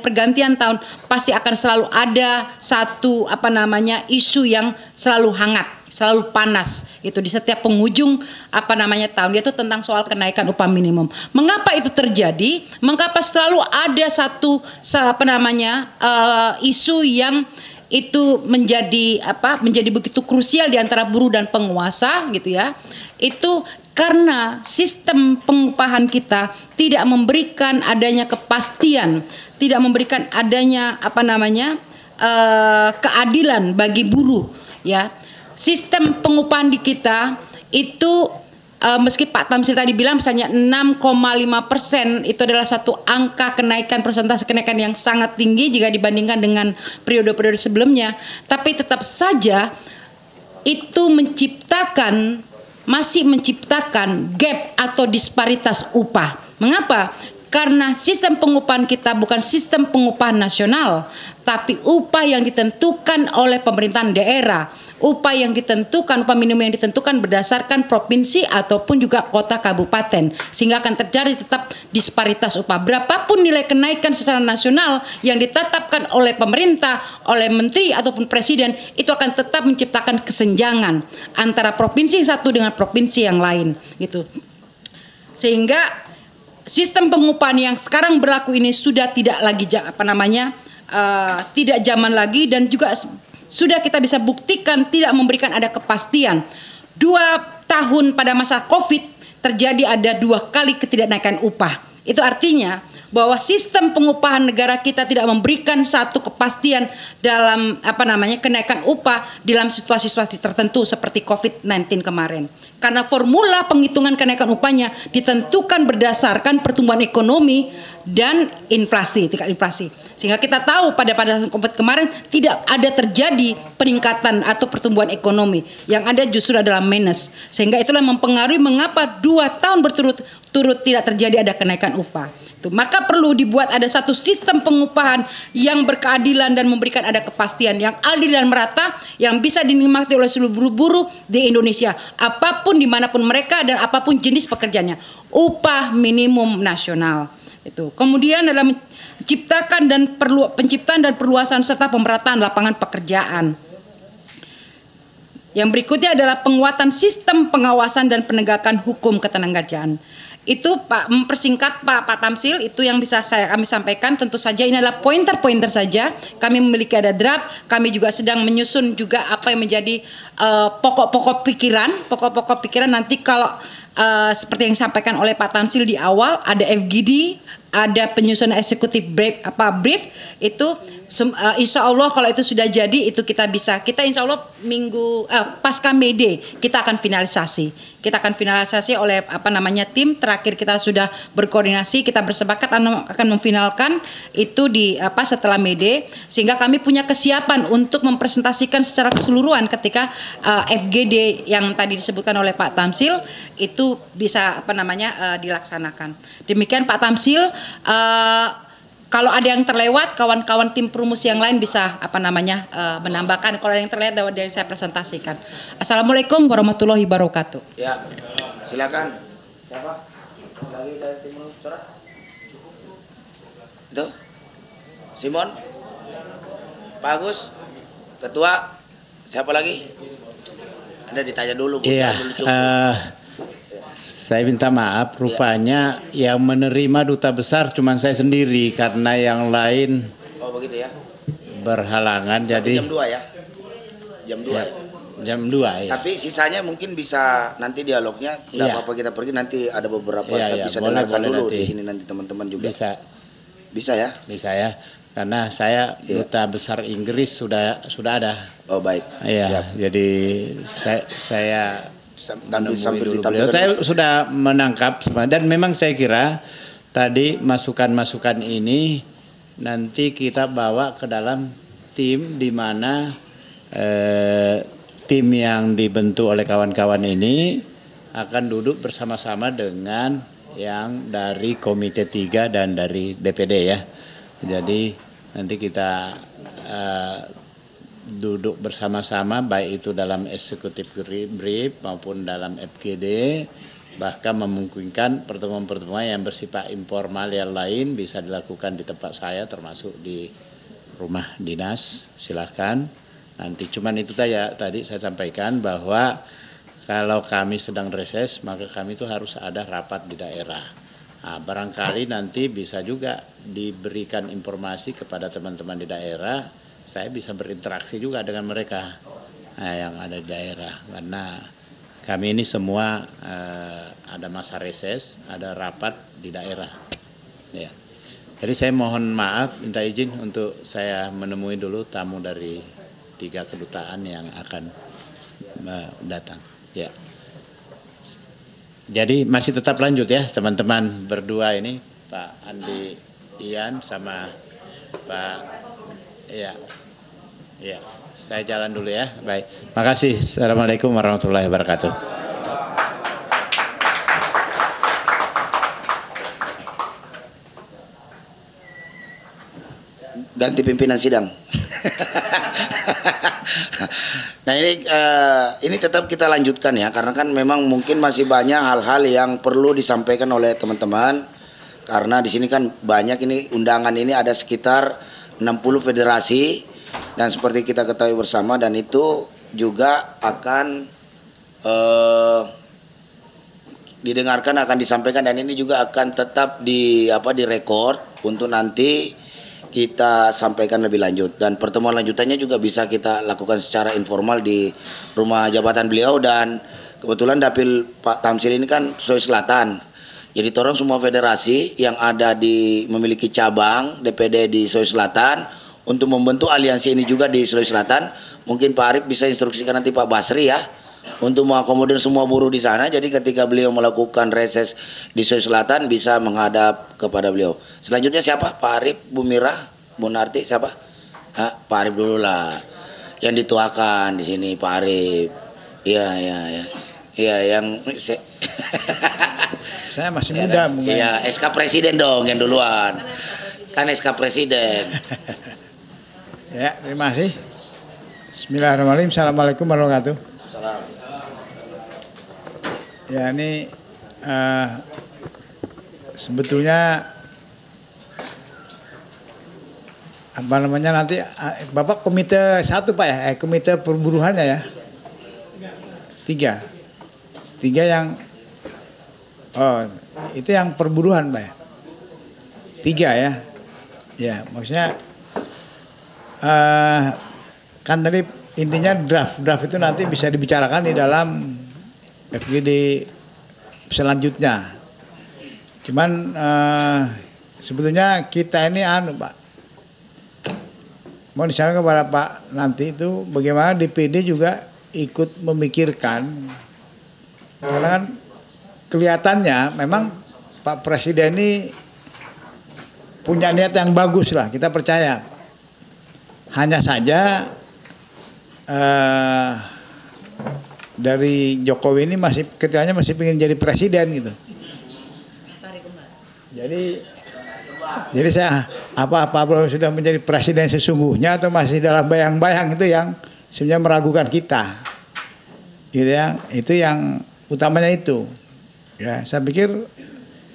pergantian tahun pasti akan selalu ada satu isu yang selalu hangat, selalu panas itu di setiap penghujung tahun, yaitu tentang soal kenaikan upah minimum. Mengapa itu terjadi? Mengapa selalu ada satu isu yang itu menjadi begitu krusial di antara buruh dan penguasa gitu ya. Itu karena sistem pengupahan kita tidak memberikan adanya kepastian, tidak memberikan adanya keadilan bagi buruh ya. Sistem pengupahan di kita itu meski Pak Tamsil tadi bilang misalnya 6,5% itu adalah satu angka kenaikan, persentase kenaikan yang sangat tinggi jika dibandingkan dengan periode-periode sebelumnya, tapi tetap saja itu masih menciptakan gap atau disparitas upah. Mengapa? Karena sistem pengupahan kita bukan sistem pengupahan nasional, tapi upah yang ditentukan oleh pemerintahan daerah, upah minimum yang ditentukan berdasarkan provinsi ataupun juga kota kabupaten, sehingga akan terjadi tetap disparitas upah. Berapapun nilai kenaikan secara nasional yang ditetapkan oleh pemerintah, oleh menteri ataupun presiden, itu akan tetap menciptakan kesenjangan antara provinsi satu dengan provinsi yang lain, gitu. Sehingga sistem pengupahan yang sekarang berlaku ini sudah tidak lagi tidak zaman lagi, dan juga sudah kita bisa buktikan tidak memberikan ada kepastian. 2 tahun pada masa COVID terjadi ada 2 kali ketidaknaikan upah. Itu artinya bahwa sistem pengupahan negara kita tidak memberikan satu kepastian dalam kenaikan upah dalam situasi-situasi tertentu seperti COVID-19 kemarin. Karena formula penghitungan kenaikan upahnya ditentukan berdasarkan pertumbuhan ekonomi dan inflasi, tingkat inflasi. Sehingga kita tahu pada COVID kemarin tidak ada terjadi peningkatan atau pertumbuhan ekonomi. Yang ada justru adalah minus. Sehingga itulah mempengaruhi mengapa 2 tahun berturut-turut tidak terjadi ada kenaikan upah. Maka perlu dibuat ada satu sistem pengupahan yang berkeadilan dan memberikan ada kepastian yang adil dan merata yang bisa dinikmati oleh seluruh buruh di Indonesia, apapun dimanapun mereka dan apapun jenis pekerjaannya. Upah minimum nasional itu. Kemudian dalam penciptaan dan perluasan serta pemerataan lapangan pekerjaan. Yang berikutnya adalah penguatan sistem pengawasan dan penegakan hukum ketenagakerjaan. Itu mempersingkat Pak Tamsil, itu yang bisa kami sampaikan. Tentu saja ini adalah pointer-pointer saja. Kami memiliki ada draft, kami juga sedang menyusun juga apa yang menjadi pokok-pokok pikiran nanti kalau seperti yang disampaikan oleh Pak Tamsil di awal, ada FGD, ada penyusunan eksekutif brief itu insya Allah kalau itu sudah jadi itu kita insya Allah pasca Mede kita akan finalisasi oleh tim terakhir. Kita sudah berkoordinasi, kita bersepakat akan memfinalkan itu di setelah Mede, sehingga kami punya kesiapan untuk mempresentasikan secara keseluruhan ketika FGD yang tadi disebutkan oleh Pak Tamsil itu bisa dilaksanakan. Demikian Pak Tamsil. Kalau ada yang terlewat, kawan-kawan tim perumus yang lain bisa menambahkan. Kalau ada yang terlewat dari saya presentasikan. Assalamualaikum warahmatullahi wabarakatuh. Ya, silakan. Siapa? Lagi dari tim perumus surat? Itu? Simon? Pak Agus? Ketua, siapa lagi? Anda ditanya dulu, Iya, dulu cukup. saya minta maaf, rupanya yang menerima duta besar cuma saya sendiri karena yang lain Oh begitu ya. berhalangan. Berarti Jadi jam 2 ya? Jam 2 ya. jam 2 ya. Tapi sisanya mungkin bisa nanti dialognya, nggak Iya. apa-apa kita pergi, nanti ada beberapa Iya, step iya, bisa boleh, dengarkan boleh dulu nanti. di sini nanti teman-teman juga. Bisa ya? Bisa ya. Karena saya Iya. duta besar Inggris sudah ada. Oh baik. Iya, Siap. jadi saya Sambil menemui dulu ditampilkan. beliau. Saya sudah menangkap semua dan memang saya kira tadi masukan-masukan ini nanti kita bawa ke dalam tim di mana tim yang dibentuk oleh kawan-kawan ini akan duduk bersama-sama dengan yang dari Komite 3 dan dari DPD ya. Jadi nanti kita duduk bersama-sama baik itu dalam eksekutif brief maupun dalam FGD, bahkan memungkinkan pertemuan-pertemuan yang bersifat informal yang lain bisa dilakukan di tempat saya termasuk di rumah dinas, silakan. Nanti cuman itu saja tadi saya sampaikan bahwa kalau kami sedang reses maka kami itu harus ada rapat di daerah. Nah, barangkali nanti bisa juga diberikan informasi kepada teman-teman di daerah, saya bisa berinteraksi juga dengan mereka yang ada di daerah. Karena kami ini semua ada masa reses, ada rapat di daerah. Ya. Jadi saya mohon maaf, minta izin untuk saya menemui dulu tamu dari 3 kedutaan yang akan datang. Ya. Jadi masih tetap lanjut ya teman-teman berdua ini, Pak Andi Ian sama Pak ya. Ya, saya jalan dulu ya. Baik. Makasih. Assalamualaikum warahmatullahi wabarakatuh. Ganti pimpinan sidang. Nah ini tetap kita lanjutkan ya, karena kan memang mungkin masih banyak hal-hal yang perlu disampaikan oleh teman-teman, karena di sini kan banyak ini undangan ini ada sekitar 60 federasi dan seperti kita ketahui bersama, dan itu juga akan didengarkan, akan disampaikan, dan ini juga akan tetap direkord untuk nanti kita sampaikan lebih lanjut. Dan pertemuan lanjutannya juga bisa kita lakukan secara informal di rumah jabatan beliau, dan kebetulan dapil Pak Tamsil ini kan Sulawesi Selatan. Jadi orang semua federasi yang ada memiliki cabang DPD di Sulawesi Selatan untuk membentuk aliansi ini juga di Sulawesi Selatan. Mungkin Pak Arif bisa instruksikan nanti Pak Basri ya untuk mengakomodir semua buruh di sana. Jadi ketika beliau melakukan reses di Sulawesi Selatan bisa menghadap kepada beliau. Selanjutnya siapa? Pak Arif, Bu Mirah, Bu Narti, siapa? Pak Arif dulu lah. Yang dituakan di sini Pak Arif. Iya. Iya, yang saya masih muda mungkin. Iya, SK Presiden dong yang duluan. Kan SK Presiden. Ya, terima kasih. Bismillahirrahmanirrahim. Assalamualaikum warahmatullahi wabarakatuh. Salam. Ya, ini sebetulnya apa namanya nanti Bapak komite 1 Pak ya, komite perburuhannya ya. 3 yang itu yang perburuhan Pak ya. 3 ya. Ya, maksudnya kan tadi intinya draft itu nanti bisa dibicarakan di dalam FGD selanjutnya. Cuman sebetulnya kita ini Pak, mau disampaikan kepada Pak nanti itu bagaimana DPD juga ikut memikirkan, karena kan kelihatannya memang Pak Presiden ini punya niat yang bagus lah, kita percaya. Hanya saja dari Jokowi ini ketiganya masih ingin jadi presiden gitu. Jadi saya apa sudah menjadi presiden sesungguhnya atau masih dalam bayang-bayang, itu yang sebenarnya meragukan kita. Gitu ya, itu yang utamanya itu. Ya, saya pikir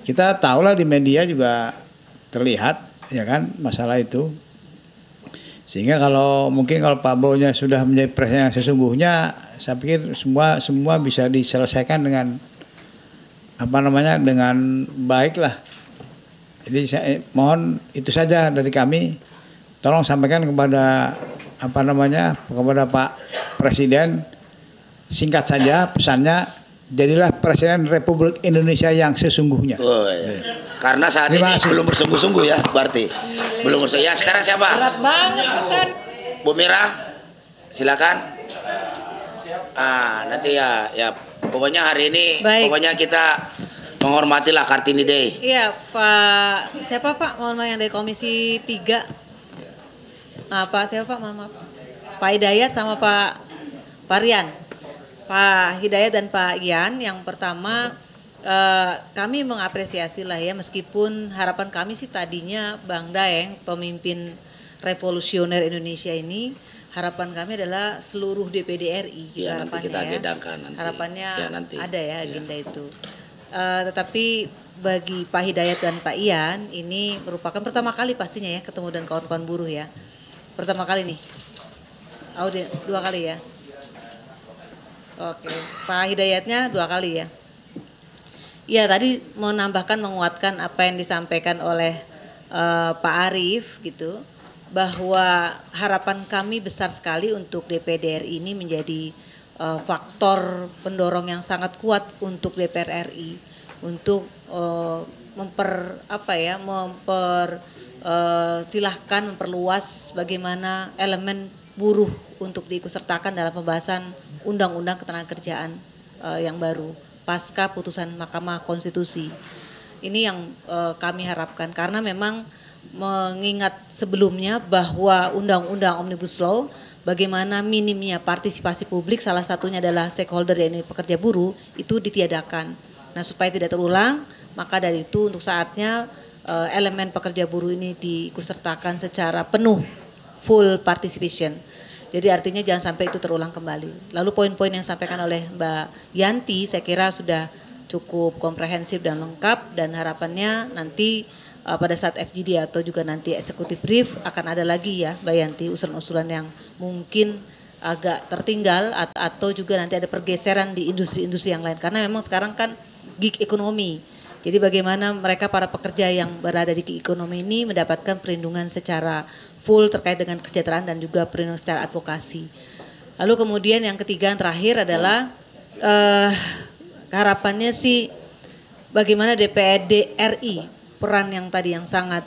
kita tahulah di media juga terlihat ya kan masalah itu. Sehingga kalau mungkin kalau Pak Bowo-nya sudah menjadi presiden yang sesungguhnya, saya pikir semua bisa diselesaikan dengan dengan baik lah. Jadi saya mohon itu saja dari kami. Tolong sampaikan kepada kepada Pak Presiden, singkat saja pesannya, jadilah Presiden Republik Indonesia yang sesungguhnya. Oh, iya. Karena saat ini belum bersungguh-sungguh ya, berarti belum bersungguh. Ya sekarang siapa? Berat banget pesan. Bu Mira, silakan. Nanti ya pokoknya hari ini, pokoknya kita menghormatilah Kartini Day. Iya, Pak. Siapa Pak? Mohon maaf yang dari Komisi 3. Pak siapa Pak? Maaf. Pak Hidayat sama Pak Rian. Pak Hidayat dan Pak Ian, yang pertama kami mengapresiasi lah ya, meskipun harapan kami sih tadinya Bang Daeng, pemimpin revolusioner Indonesia ini, harapan kami adalah seluruh DPD RI. Ya, harapannya nanti kita agendakan nanti. Harapannya ya, nanti. ada ya agenda itu. Tetapi bagi Pak Hidayat dan Pak Ian, ini merupakan pertama kali pastinya ya ketemu dengan kawan-kawan buruh ya. Pertama kali nih. Dua kali ya. Oke, Pak Hidayatnya 2 kali ya. Ya, tadi mau menambahkan, menguatkan apa yang disampaikan oleh Pak Arief gitu, bahwa harapan kami besar sekali untuk DPD RI ini menjadi faktor pendorong yang sangat kuat untuk DPR RI untuk memperluas bagaimana elemen buruh untuk diikutsertakan dalam pembahasan Undang-Undang Ketenagakerjaan yang baru pasca putusan Mahkamah Konstitusi. Ini yang kami harapkan, karena memang mengingat sebelumnya bahwa Undang-Undang Omnibus Law, bagaimana minimnya partisipasi publik, salah satunya adalah stakeholder yakni pekerja buruh, itu ditiadakan. Nah, supaya tidak terulang, maka dari itu untuk saatnya elemen pekerja buruh ini diikutsertakan secara penuh, full participation. Jadi artinya jangan sampai itu terulang kembali. Lalu poin-poin yang disampaikan oleh Mbak Yanti saya kira sudah cukup komprehensif dan lengkap, dan harapannya nanti pada saat FGD atau juga nanti executive brief akan ada lagi ya Mbak Yanti usulan-usulan yang mungkin agak tertinggal atau juga nanti ada pergeseran di industri-industri yang lain, karena memang sekarang kan gig ekonomi. Jadi bagaimana mereka para pekerja yang berada di gig ekonomi ini mendapatkan perlindungan secara full terkait dengan kesejahteraan dan juga perlindungan secara advokasi. Lalu kemudian yang ketiga, yang terakhir adalah harapannya sih bagaimana DPD RI peran yang tadi yang sangat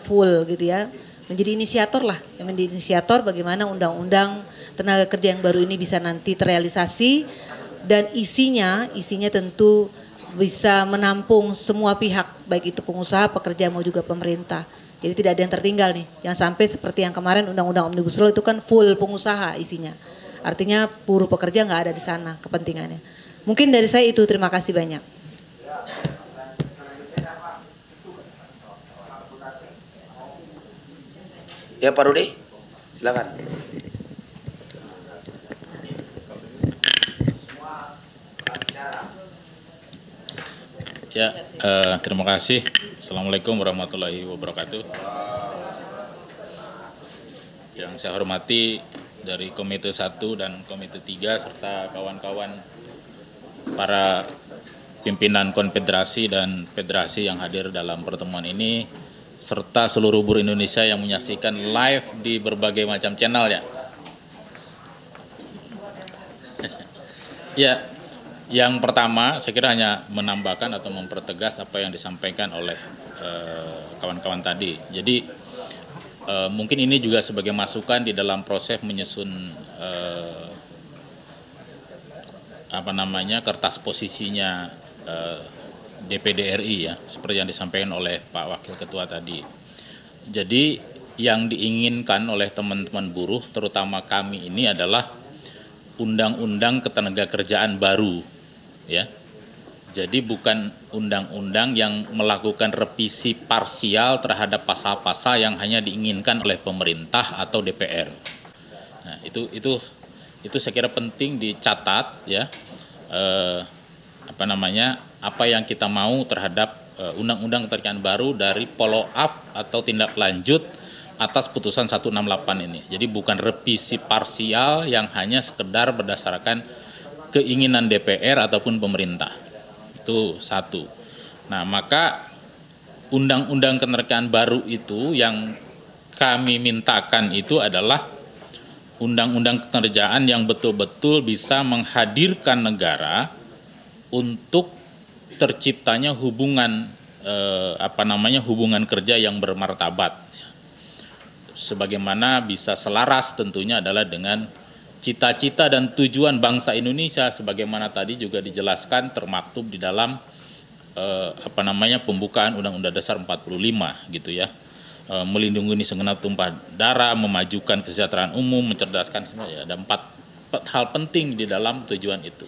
full gitu ya, menjadi inisiator lah, yang menjadi inisiator bagaimana undang-undang tenaga kerja yang baru ini bisa nanti terrealisasi, dan isinya tentu bisa menampung semua pihak, baik itu pengusaha, pekerja mau juga pemerintah. Jadi tidak ada yang tertinggal nih. Jangan sampai seperti yang kemarin Undang-Undang Omnibus Law itu kan full pengusaha isinya. Artinya buruh pekerja nggak ada di sana kepentingannya. Mungkin dari saya itu, terima kasih banyak. Ya Pak Rudi, silakan. Ya, terima kasih. Assalamualaikum warahmatullahi wabarakatuh. Yang saya hormati dari Komite 1 dan Komite 3 serta kawan-kawan para pimpinan konfederasi dan federasi yang hadir dalam pertemuan ini, serta seluruh buruh Indonesia yang menyaksikan live di berbagai macam channel ya. Ya, yang pertama saya kira hanya menambahkan atau mempertegas apa yang disampaikan oleh kawan-kawan tadi. Jadi mungkin ini juga sebagai masukan di dalam proses menyusun kertas posisinya DPD RI ya, seperti yang disampaikan oleh Pak Wakil Ketua tadi. Jadi yang diinginkan oleh teman-teman buruh, terutama kami ini adalah undang-undang ketenagakerjaan baru ya. Jadi bukan undang-undang yang melakukan revisi parsial terhadap pasal-pasal yang hanya diinginkan oleh pemerintah atau DPR. Nah, itu saya kira penting dicatat ya. Apa yang kita mau terhadap undang-undang ketenagakerjaan baru dari follow up atau tindak lanjut atas putusan 168 ini. Jadi bukan revisi parsial yang hanya sekedar berdasarkan keinginan DPR ataupun pemerintah. Itu satu. Nah, maka undang-undang ketenagakerjaan baru itu yang kami mintakan itu adalah undang-undang ketenagakerjaan yang betul-betul bisa menghadirkan negara untuk terciptanya hubungan hubungan kerja yang bermartabat. Sebagaimana bisa selaras tentunya adalah dengan cita-cita dan tujuan bangsa Indonesia sebagaimana tadi juga dijelaskan termaktub di dalam pembukaan Undang-Undang Dasar 45 gitu ya. Melindungi segenap tumpah darah, memajukan kesejahteraan umum, mencerdaskan ya, ada empat hal penting di dalam tujuan itu.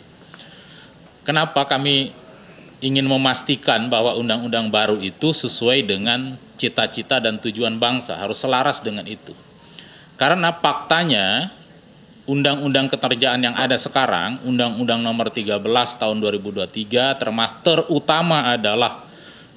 Kenapa kami ingin memastikan bahwa undang-undang baru itu sesuai dengan cita-cita dan tujuan bangsa, harus selaras dengan itu. Karena faktanya undang-undang ketenagakerjaan yang ada sekarang, Undang-Undang Nomor 13 Tahun 2023, terutama adalah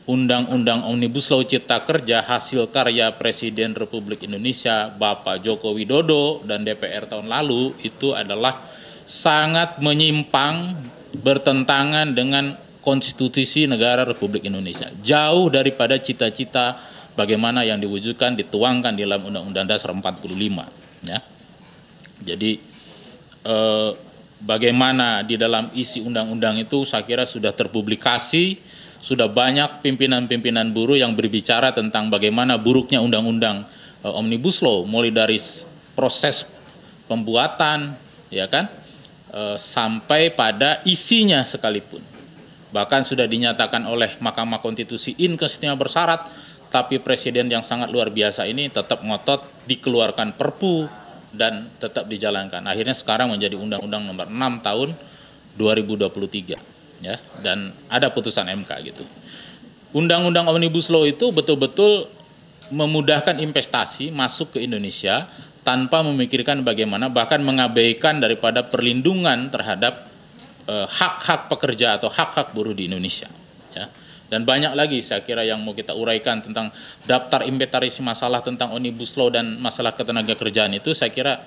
Undang-Undang Omnibus Law Cipta Kerja hasil karya Presiden Republik Indonesia Bapak Joko Widodo dan DPR tahun lalu itu adalah sangat menyimpang, bertentangan dengan konstitusi negara Republik Indonesia. Jauh daripada cita-cita bagaimana yang diwujudkan, dituangkan di dalam Undang-Undang Dasar 45. Ya. Jadi bagaimana di dalam isi undang-undang itu saya kira sudah terpublikasi, sudah banyak pimpinan-pimpinan buruh yang berbicara tentang bagaimana buruknya undang-undang Omnibus Law, mulai dari proses pembuatan, ya kan, sampai pada isinya sekalipun. Bahkan sudah dinyatakan oleh Mahkamah Konstitusi inkonstitusional bersyarat, tapi Presiden yang sangat luar biasa ini tetap ngotot dikeluarkan Perpu dan tetap dijalankan. Akhirnya sekarang menjadi Undang-Undang Nomor 6 Tahun 2023. Ya, dan ada putusan MK gitu. Undang-undang Omnibus Law itu betul-betul memudahkan investasi masuk ke Indonesia tanpa memikirkan bagaimana, bahkan mengabaikan daripada perlindungan terhadap hak-hak pekerja atau hak-hak buruh di Indonesia. Ya. Dan banyak lagi saya kira yang mau kita uraikan tentang daftar inventaris masalah tentang Omnibus Law dan masalah ketenagakerjaan itu saya kira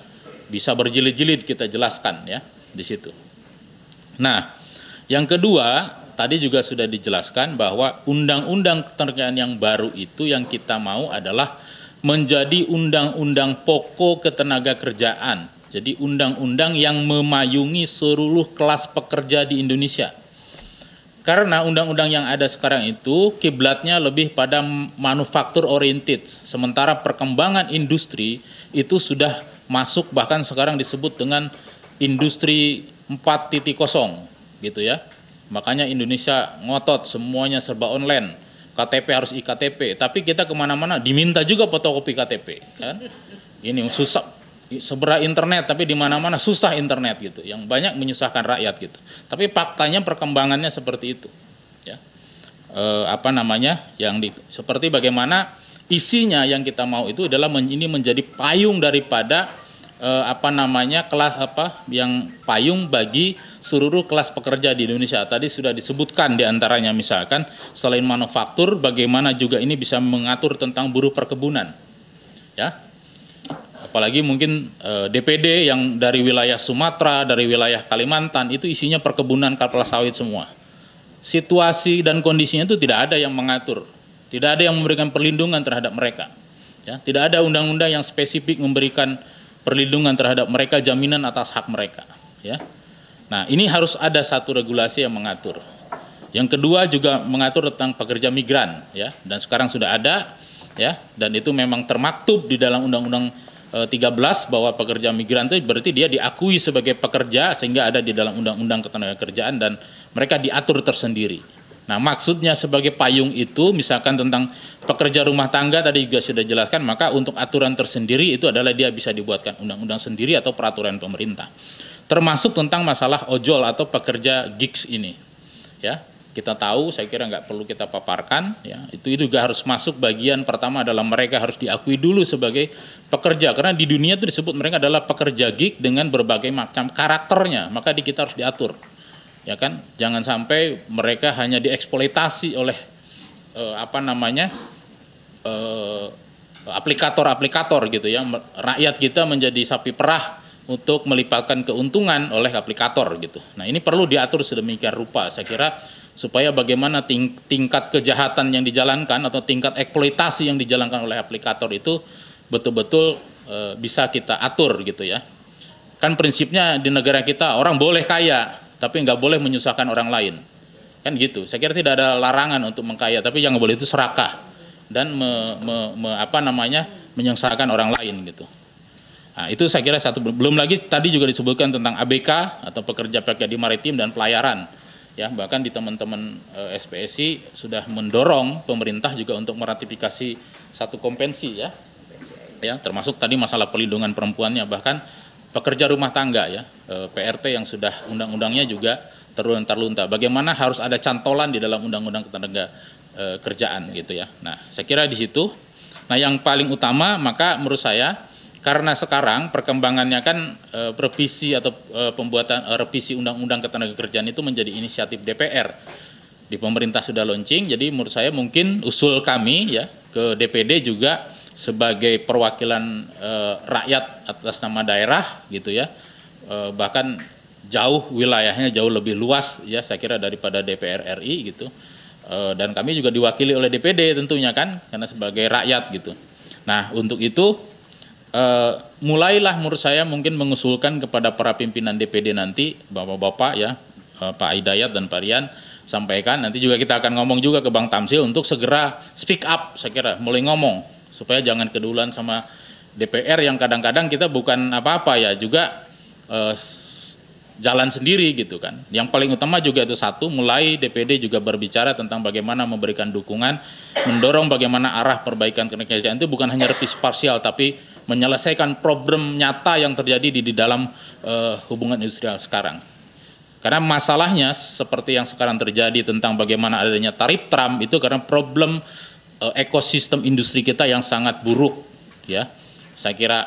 bisa berjilid-jilid kita jelaskan ya di situ. Nah, yang kedua, tadi juga sudah dijelaskan bahwa undang-undang ketenagakerjaan yang baru itu yang kita mau adalah menjadi undang-undang pokok ketenagakerjaan. Jadi undang-undang yang memayungi seluruh kelas pekerja di Indonesia. Karena undang-undang yang ada sekarang itu kiblatnya lebih pada manufaktur oriented. Sementara perkembangan industri itu sudah masuk bahkan sekarang disebut dengan industri 4.0 gitu ya. Makanya Indonesia ngotot semuanya serba online. KTP harus iktp, tapi kita kemana-mana diminta juga fotokopi KTP. Kan? Ini susah. Seberang internet tapi di mana-mana susah internet gitu, yang banyak menyusahkan rakyat gitu. Tapi faktanya perkembangannya seperti itu, ya. Seperti bagaimana isinya yang kita mau itu adalah ini menjadi payung daripada yang payung bagi seluruh kelas pekerja di Indonesia. Tadi sudah disebutkan diantaranya misalkan selain manufaktur, bagaimana juga ini bisa mengatur tentang buruh perkebunan, ya. Apalagi mungkin DPD yang dari wilayah Sumatera, dari wilayah Kalimantan, itu isinya perkebunan kelapa sawit semua. Situasi dan kondisinya itu tidak ada yang mengatur, tidak ada yang memberikan perlindungan terhadap mereka. Ya, tidak ada undang-undang yang spesifik memberikan perlindungan terhadap mereka, jaminan atas hak mereka. Ya. Nah, ini harus ada satu regulasi yang mengatur. Yang kedua juga mengatur tentang pekerja migran, ya, dan sekarang sudah ada, ya, dan itu memang termaktub di dalam Undang-Undang 13 bahwa pekerja migran itu berarti dia diakui sebagai pekerja sehingga ada di dalam Undang-Undang Ketenagakerjaan dan mereka diatur tersendiri. Nah, maksudnya sebagai payung itu misalkan tentang pekerja rumah tangga tadi juga sudah jelaskan, maka untuk aturan tersendiri itu adalah dia bisa dibuatkan undang-undang sendiri atau peraturan pemerintah. Termasuk tentang masalah ojol atau pekerja gigs ini. Ya. Kita tahu, saya kira nggak perlu kita paparkan, ya. Itu juga harus masuk bagian pertama adalah mereka harus diakui dulu sebagai pekerja, karena di dunia itu disebut mereka adalah pekerja gig dengan berbagai macam karakternya, maka kita harus diatur, ya kan? Jangan sampai mereka hanya dieksploitasi oleh aplikator-aplikator gitu ya. Rakyat kita menjadi sapi perah untuk melipatkan keuntungan oleh aplikator gitu. Nah, ini perlu diatur sedemikian rupa saya kira supaya bagaimana tingkat kejahatan yang dijalankan atau tingkat eksploitasi yang dijalankan oleh aplikator itu betul-betul bisa kita atur gitu ya. Kan prinsipnya di negara kita orang boleh kaya tapi nggak boleh menyusahkan orang lain. Kan gitu. Saya kira tidak ada larangan untuk mengkaya, tapi yang nggak boleh itu serakah dan menyengsarakan orang lain gitu. Nah, itu saya kira satu. Belum lagi tadi juga disebutkan tentang ABK atau pekerja di maritim dan pelayaran. Ya, bahkan di teman-teman SPSI sudah mendorong pemerintah juga untuk meratifikasi satu konvensi ya. Ya, termasuk tadi masalah perlindungan perempuannya, bahkan pekerja rumah tangga ya, PRT yang sudah undang-undangnya juga terlunta. Bagaimana harus ada cantolan di dalam undang-undang ketenaga kerjaan gitu ya. Nah, saya kira di situ. Nah, yang paling utama maka menurut saya karena sekarang perkembangannya kan revisi atau pembuatan revisi undang-undang ketenaga kerjaan itu menjadi inisiatif DPR. Di pemerintah sudah launching, jadi menurut saya mungkin usul kami ya ke DPD juga sebagai perwakilan rakyat atas nama daerah gitu ya. Bahkan jauh wilayahnya jauh lebih luas ya saya kira daripada DPR RI gitu. Dan kami juga diwakili oleh DPD tentunya kan karena sebagai rakyat gitu. Nah, untuk itu mulailah menurut saya mungkin mengusulkan kepada para pimpinan DPD nanti, Bapak-bapak ya, Pak Hidayat dan Pak Rian sampaikan, nanti juga kita akan ngomong juga ke Bang Tamsil untuk segera speak up saya kira, mulai ngomong supaya jangan keduluan sama DPR yang kadang-kadang kita bukan apa-apa ya, juga jalan sendiri gitu kan. Yang paling utama juga itu satu, mulai DPD juga berbicara tentang bagaimana memberikan dukungan, mendorong bagaimana arah perbaikan ketenagakerjaan itu bukan hanya revisi parsial tapi menyelesaikan problem nyata yang terjadi di dalam hubungan industrial sekarang. Karena masalahnya seperti yang sekarang terjadi tentang bagaimana adanya tarif Trump itu karena problem ekosistem industri kita yang sangat buruk ya. Saya kira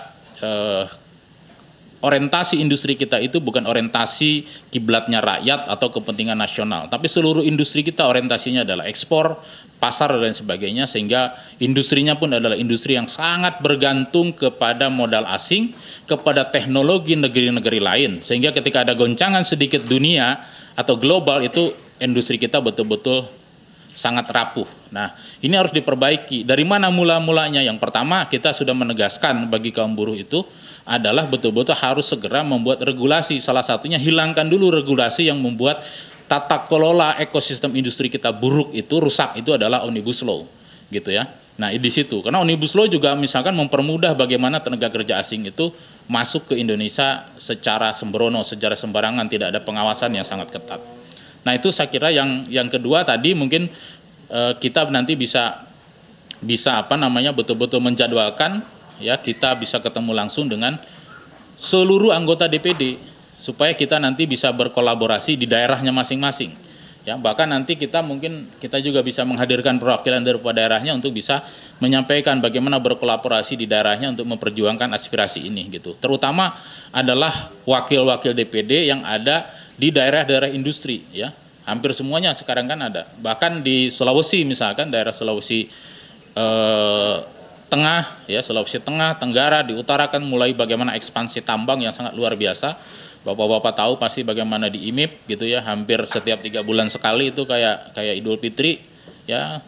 orientasi industri kita itu bukan orientasi kiblatnya rakyat atau kepentingan nasional, tapi seluruh industri kita orientasinya adalah ekspor, pasar dan sebagainya, sehingga industrinya pun adalah industri yang sangat bergantung kepada modal asing, kepada teknologi negeri-negeri lain, sehingga ketika ada goncangan sedikit dunia atau global itu industri kita betul-betul sangat rapuh. Nah, ini harus diperbaiki. Dari mana mula-mulanya? Yang pertama, kita sudah menegaskan bagi kaum buruh itu adalah betul-betul harus segera membuat regulasi. Salah satunya hilangkan dulu regulasi yang membuat tata kelola ekosistem industri kita buruk itu, rusak itu adalah Omnibus Law gitu ya. Nah, di situ. Karena Omnibus Law juga misalkan mempermudah bagaimana tenaga kerja asing itu masuk ke Indonesia secara sembrono, secara sembarangan, tidak ada pengawasan yang sangat ketat. Nah, itu saya kira yang kedua tadi mungkin kita nanti bisa betul-betul menjadwalkan ya, kita bisa ketemu langsung dengan seluruh anggota DPD supaya kita nanti bisa berkolaborasi di daerahnya masing-masing ya. Bahkan nanti kita juga bisa menghadirkan perwakilan dari daerahnya untuk bisa menyampaikan bagaimana berkolaborasi di daerahnya untuk memperjuangkan aspirasi ini gitu. Terutama adalah wakil-wakil DPD yang ada di daerah-daerah industri ya. Hampir semuanya sekarang kan ada. Bahkan di Sulawesi misalkan, daerah Sulawesi Tengah ya, Sulawesi Tengah, Tenggara, di utara kan mulai bagaimana ekspansi tambang yang sangat luar biasa. Bapak-bapak tahu pasti bagaimana di IMIP gitu ya, hampir setiap 3 bulan sekali itu kayak Idul Fitri ya,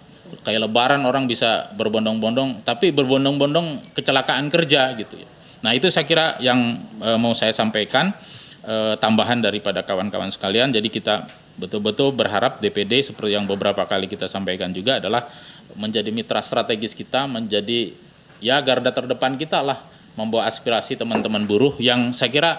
kayak Lebaran orang bisa berbondong-bondong, tapi berbondong-bondong kecelakaan kerja gitu ya. Nah, itu saya kira yang mau saya sampaikan tambahan daripada kawan-kawan sekalian. Jadi kita betul-betul berharap DPD seperti yang beberapa kali kita sampaikan juga adalah menjadi mitra strategis kita, menjadi ya garda terdepan kita lah, membawa aspirasi teman-teman buruh yang saya kira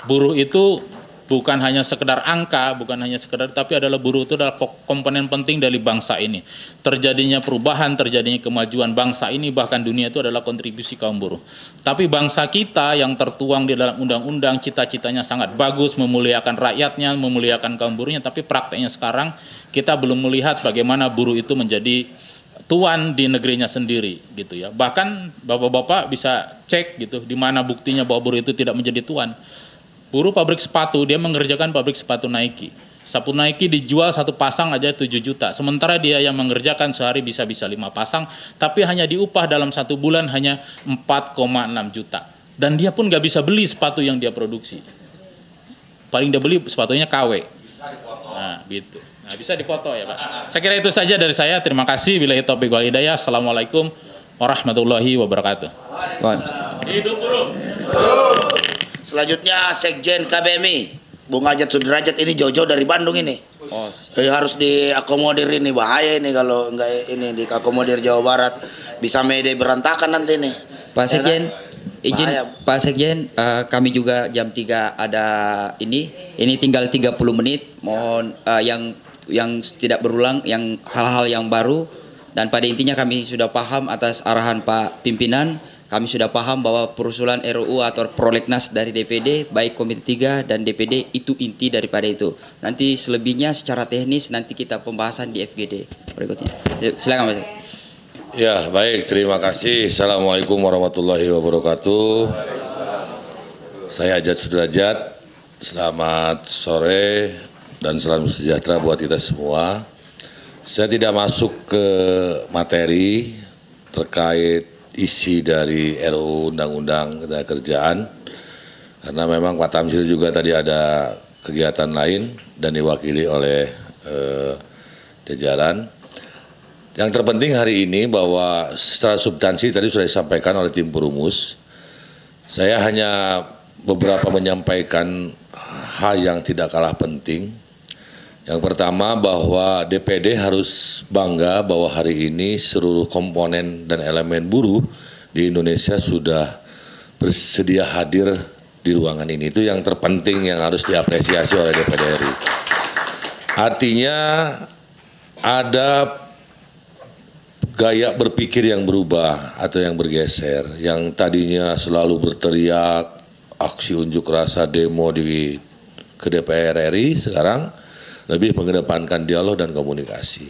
buruh itu bukan hanya sekedar angka, bukan hanya sekedar, tapi adalah buruh itu adalah komponen penting dari bangsa ini. Terjadinya perubahan, terjadinya kemajuan bangsa ini, bahkan dunia itu adalah kontribusi kaum buruh. Tapi bangsa kita yang tertuang di dalam undang-undang, cita-citanya sangat bagus, memuliakan rakyatnya, memuliakan kaum buruhnya, tapi prakteknya sekarang kita belum melihat bagaimana buruh itu menjadi tuan di negerinya sendiri gitu ya. Bahkan bapak-bapak bisa cek gitu, di mana buktinya bahwa buruh itu tidak menjadi tuan. Buruh pabrik sepatu, dia mengerjakan pabrik sepatu Nike. Sapu Nike dijual satu pasang aja 7 juta. Sementara dia yang mengerjakan sehari bisa-bisa 5 pasang, tapi hanya diupah dalam 1 bulan hanya 4,6 juta. Dan dia pun nggak bisa beli sepatu yang dia produksi. Paling dia beli sepatunya KW. Nah, gitu. Nah, bisa dipoto ya, Pak. Saya kira itu saja dari saya. Terima kasih. Billahi taufiq wal hidayah. Assalamualaikum warahmatullahi wabarakatuh. Hidup buruh. Selanjutnya Sekjen KBMI. Bung Ajat Sudrajat ini jauh-jauh dari Bandung ini. Harus diakomodir ini, bahaya ini kalau enggak ini diakomodir Jawa Barat. Bisa Mayday berantakan nanti nih. Pak Sekjen, izin bahaya. Pak Sekjen, kami juga jam 3 ada ini tinggal 30 menit. Mohon yang tidak berulang, yang hal-hal yang baru, dan pada intinya kami sudah paham atas arahan Pak Pimpinan. Kami sudah paham bahwa perusulan RUU atau prolegnas dari DPD, baik Komite 3 dan DPD, itu inti daripada itu. Nanti selebihnya secara teknis nanti kita pembahasan di FGD berikutnya. Silakan Pak. Ya, baik, terima kasih. Assalamualaikum warahmatullahi wabarakatuh. Saya Ajat Sudrajat. Selamat sore dan salam sejahtera buat kita semua. Saya tidak masuk ke materi terkait isi dari RUU Undang-Undang Ketenagakerjaan, karena memang Pak Tamsil juga tadi ada kegiatan lain dan diwakili oleh jajaran. Yang terpenting hari ini bahwa secara substansi tadi sudah disampaikan oleh tim perumus. Saya hanya beberapa menyampaikan hal yang tidak kalah penting. Yang pertama bahwa DPD harus bangga bahwa hari ini seluruh komponen dan elemen buruh di Indonesia sudah bersedia hadir di ruangan ini. Itu yang terpenting yang harus diapresiasi oleh DPD RI. Artinya ada gaya berpikir yang berubah atau yang bergeser. Yang tadinya selalu berteriak, aksi unjuk rasa, demo ke DPR RI, sekarang lebih mengedepankan dialog dan komunikasi.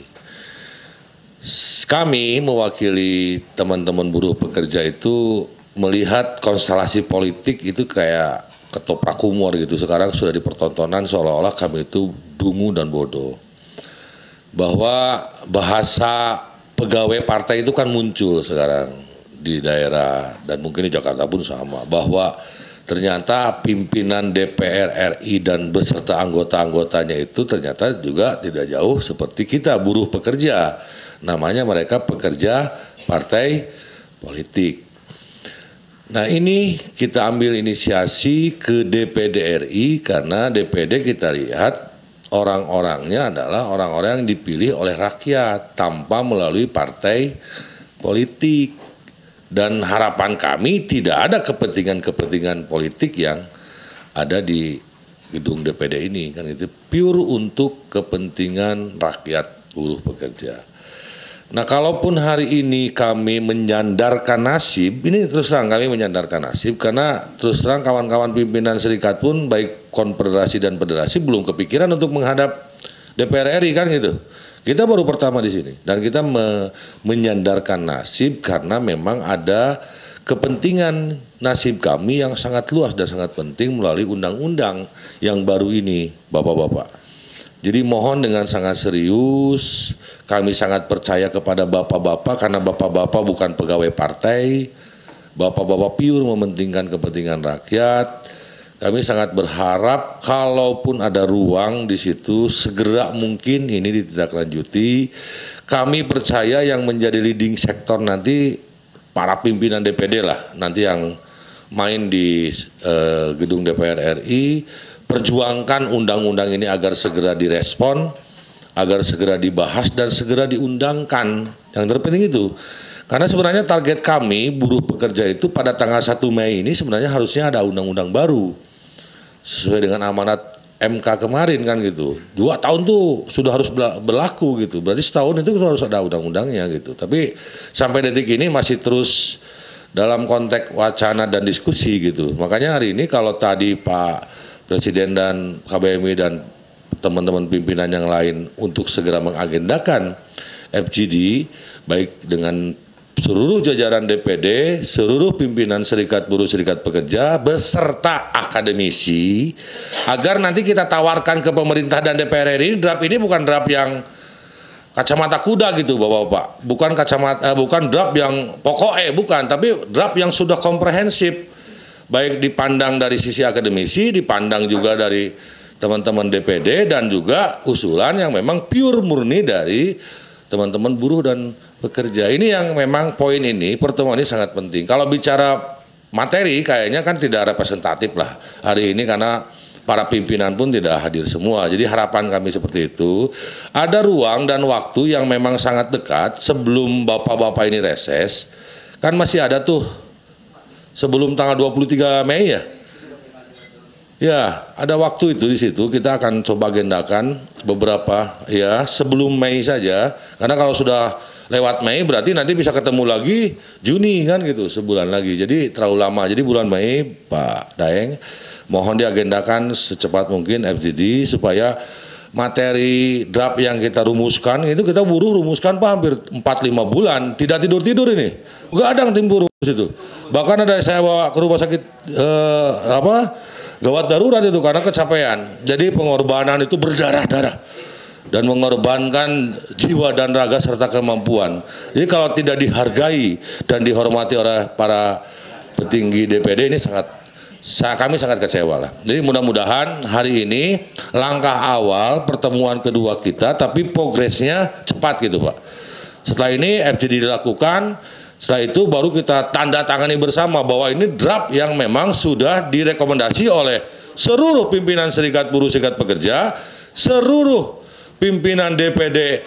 Kami mewakili teman-teman buruh pekerja itu melihat konstelasi politik itu kayak ketoprak humor gitu. Sekarang sudah dipertontonan seolah-olah kami itu dungu dan bodoh. Bahwa bahasa pegawai partai itu kan muncul sekarang di daerah dan mungkin di Jakarta pun sama. Bahwa ternyata pimpinan DPR RI dan beserta anggota-anggotanya itu ternyata juga tidak jauh seperti kita buruh pekerja. Namanya mereka pekerja partai politik. Nah, ini kita ambil inisiasi ke DPD RI karena DPD kita lihat orang-orangnya adalah orang-orang yang dipilih oleh rakyat tanpa melalui partai politik. Dan harapan kami tidak ada kepentingan-kepentingan politik yang ada di gedung DPD ini, kan itu pure untuk kepentingan rakyat buruh pekerja. Nah, kalaupun hari ini kami menyandarkan nasib, ini terus terang kami menyandarkan nasib karena terus terang kawan-kawan pimpinan serikat pun baik konfederasi dan federasi belum kepikiran untuk menghadap DPR RI kan gitu. Kita baru pertama di sini dan kita menyandarkan nasib karena memang ada kepentingan nasib kami yang sangat luas dan sangat penting melalui undang-undang yang baru ini, Bapak-bapak. Jadi mohon dengan sangat serius, kami sangat percaya kepada Bapak-bapak karena Bapak-bapak bukan pegawai partai, Bapak-bapak pure mementingkan kepentingan rakyat. Kami sangat berharap kalaupun ada ruang di situ segera mungkin ini ditindaklanjuti. Kami percaya yang menjadi leading sektor nanti para pimpinan DPD lah nanti yang main di gedung DPR RI, perjuangkan undang-undang ini agar segera direspon, agar segera dibahas dan segera diundangkan. Yang terpenting itu. Karena sebenarnya target kami buruh pekerja itu pada tanggal 1 Mei ini sebenarnya harusnya ada undang-undang baru. Sesuai dengan amanat MK kemarin kan gitu. 2 tahun tuh sudah harus berlaku gitu. Berarti setahun itu harus ada undang-undangnya gitu. Tapi sampai detik ini masih terus dalam konteks wacana dan diskusi gitu. Makanya hari ini kalau tadi Pak Presiden dan KBMI dan teman-teman pimpinan yang lain untuk segera mengagendakan FGD baik dengan seluruh jajaran DPD, seluruh pimpinan Serikat Buruh Serikat Pekerja beserta akademisi agar nanti kita tawarkan ke pemerintah dan DPR RI. Draft ini bukan draft yang kacamata kuda gitu Bapak-bapak, bukan draft yang pokoknya, bukan, tapi draft yang sudah komprehensif, baik dipandang dari sisi akademisi, dipandang juga dari teman-teman DPD, dan juga usulan yang memang pure murni dari teman-teman buruh dan pekerja. Ini yang memang poin ini, pertemuan ini sangat penting. Kalau bicara materi kayaknya kan tidak representatif lah hari ini, karena para pimpinan pun tidak hadir semua. Jadi harapan kami seperti itu. Ada ruang dan waktu yang memang sangat dekat sebelum bapak-bapak ini reses. Kan masih ada tuh sebelum tanggal 23 Mei ya. Ya, ada waktu itu di situ. Kita akan coba agendakan beberapa ya sebelum Mei saja. Karena kalau sudah lewat Mei berarti nanti bisa ketemu lagi Juni kan gitu, sebulan lagi. Jadi terlalu lama. Jadi bulan Mei Pak Daeng mohon diagendakan secepat mungkin FGD supaya materi draft yang kita rumuskan itu kita buruh rumuskan Pak hampir 4-5 bulan, tidak tidur-tidur ini. Gadang tim buruh itu. Bahkan ada saya bawa ke rumah sakit gawat darurat itu karena kecapean. Jadi pengorbanan itu berdarah-darah dan mengorbankan jiwa dan raga serta kemampuan. Jadi kalau tidak dihargai dan dihormati oleh para petinggi DPD ini kami sangat kecewa lah. Jadi mudah-mudahan hari ini langkah awal pertemuan kedua kita, tapi progresnya cepat gitu Pak. Setelah ini FGD dilakukan, setelah itu baru kita tanda tangani bersama bahwa ini draft yang memang sudah direkomendasi oleh seluruh pimpinan Serikat Buruh Serikat Pekerja, seluruh pimpinan DPD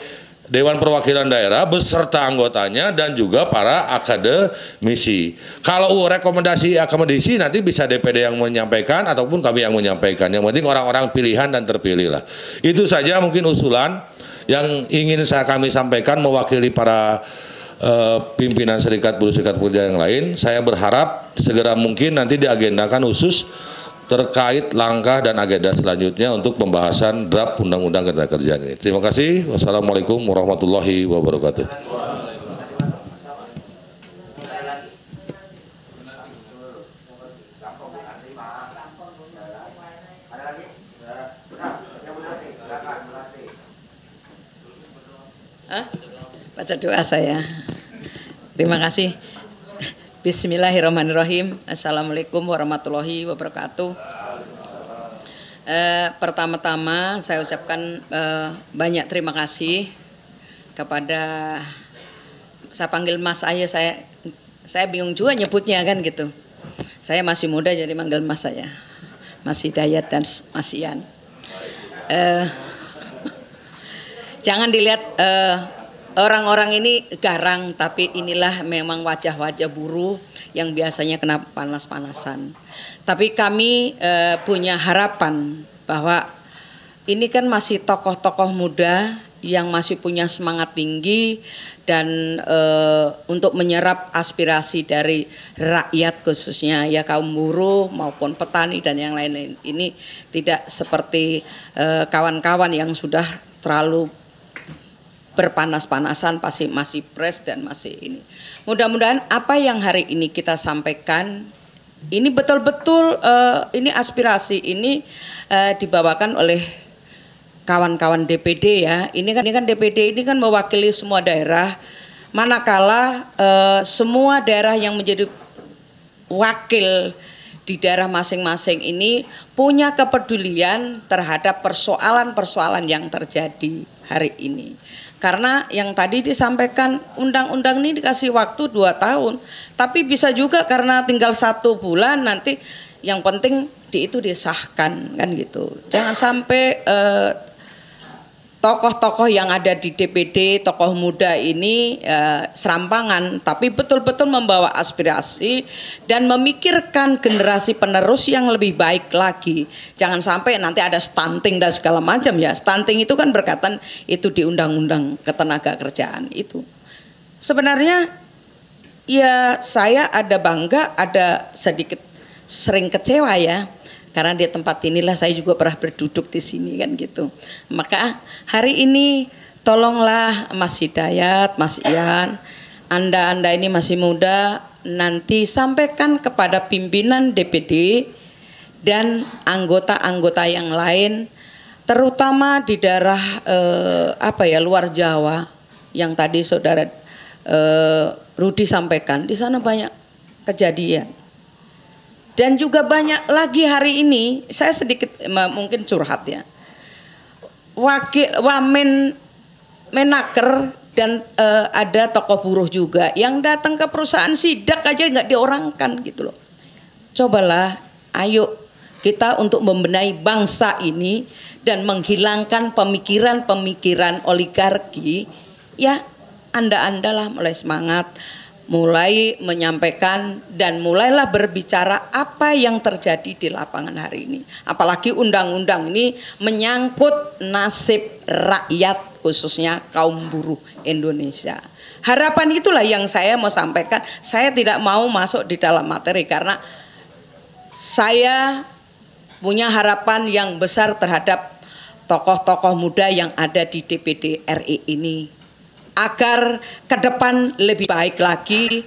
Dewan Perwakilan Daerah beserta anggotanya dan juga para akademisi. Kalau rekomendasi akademisi nanti bisa DPD yang menyampaikan ataupun kami yang menyampaikan. Yang penting orang-orang pilihan dan terpilih lah. Itu saja mungkin usulan yang ingin kami sampaikan mewakili para pimpinan Serikat Buruh Serikat Pekerja yang lain. Saya berharap segera mungkin nanti diagendakan khusus terkait langkah dan agenda selanjutnya untuk pembahasan draft Undang-Undang Ketenagakerjaan ini. Terima kasih. Wassalamualaikum warahmatullahi wabarakatuh. Baca doa saya. Terima kasih. Bismillahirrahmanirrahim. Assalamualaikum warahmatullahi wabarakatuh. Pertama-tama saya ucapkan banyak terima kasih kepada, saya panggil Mas Aye, saya bingung juga nyebutnya kan gitu. Saya masih muda jadi manggil Mas saya, Mas Hidayat dan Mas Ian. Jangan dilihat orang-orang ini garang, tapi inilah memang wajah-wajah buruh yang biasanya kena panas-panasan. Tapi kami punya harapan bahwa ini kan masih tokoh-tokoh muda yang masih punya semangat tinggi dan untuk menyerap aspirasi dari rakyat khususnya ya kaum buruh maupun petani dan yang lain-lain. Ini tidak seperti kawan-kawan yang sudah terlalu berpanas-panasan, masih pres dan masih ini. Mudah-mudahan apa yang hari ini kita sampaikan ini betul-betul ini aspirasi ini dibawakan oleh kawan-kawan DPD ya. Ini kan DPD ini kan mewakili semua daerah. Manakala semua daerah yang menjadi wakil di daerah masing-masing ini punya kepedulian terhadap persoalan-persoalan yang terjadi hari ini. Karena yang tadi disampaikan undang-undang ini dikasih waktu 2 tahun, tapi bisa juga karena tinggal 1 bulan nanti yang penting itu disahkan kan gitu. Jangan sampai tokoh-tokoh yang ada di DPD, tokoh muda ini serampangan, tapi betul-betul membawa aspirasi dan memikirkan generasi penerus yang lebih baik lagi. Jangan sampai nanti ada stunting dan segala macam ya. Stunting itu kan berkaitan itu di Undang-Undang Ketenagakerjaan itu. Sebenarnya ya saya ada bangga, ada sedikit sering kecewa ya. Karena di tempat inilah saya juga pernah berduduk di sini kan gitu. Maka hari ini tolonglah Mas Hidayat, Mas Ian Anda ini masih muda, nanti sampaikan kepada pimpinan DPD dan anggota-anggota yang lain, terutama di daerah luar Jawa yang tadi saudara Rudi sampaikan. Di sana banyak kejadian. Dan juga banyak lagi hari ini, saya sedikit mungkin curhat ya. Menaker dan ada tokoh buruh juga yang datang ke perusahaan sidak aja nggak diorangkan gitu loh. Cobalah, ayo kita untuk membenahi bangsa ini dan menghilangkan pemikiran-pemikiran oligarki. Ya, Anda-andalah mulai semangat, mulai menyampaikan dan mulailah berbicara apa yang terjadi di lapangan hari ini. Apalagi undang-undang ini menyangkut nasib rakyat, khususnya kaum buruh Indonesia. Harapan itulah yang saya mau sampaikan. Saya tidak mau masuk di dalam materi karena saya punya harapan yang besar terhadap tokoh-tokoh muda yang ada di DPD RI ini, agar ke depan lebih baik lagi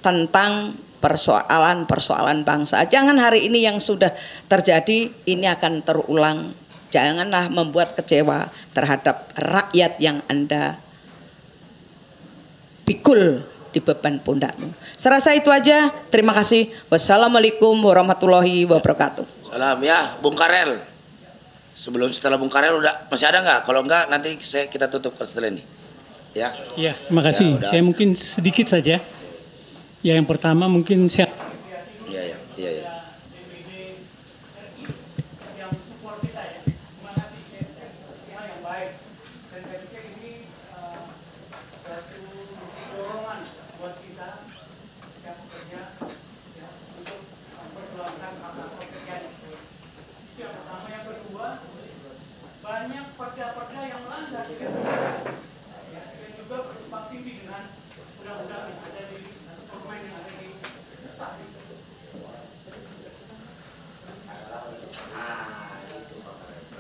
tentang persoalan-persoalan bangsa. Jangan hari ini yang sudah terjadi ini akan terulang. Janganlah membuat kecewa terhadap rakyat yang Anda pikul di beban pundakmu. Serasa itu aja. Terima kasih. Wassalamualaikum warahmatullahi wabarakatuh. Salam ya, Bung Karel. Setelah Bung Karel udah masih ada nggak? Kalau nggak nanti kita tutup setelah ini. Ya. Iya, terima kasih. Ya, saya mungkin sedikit saja. Ya, yang pertama mungkin saya. Iya.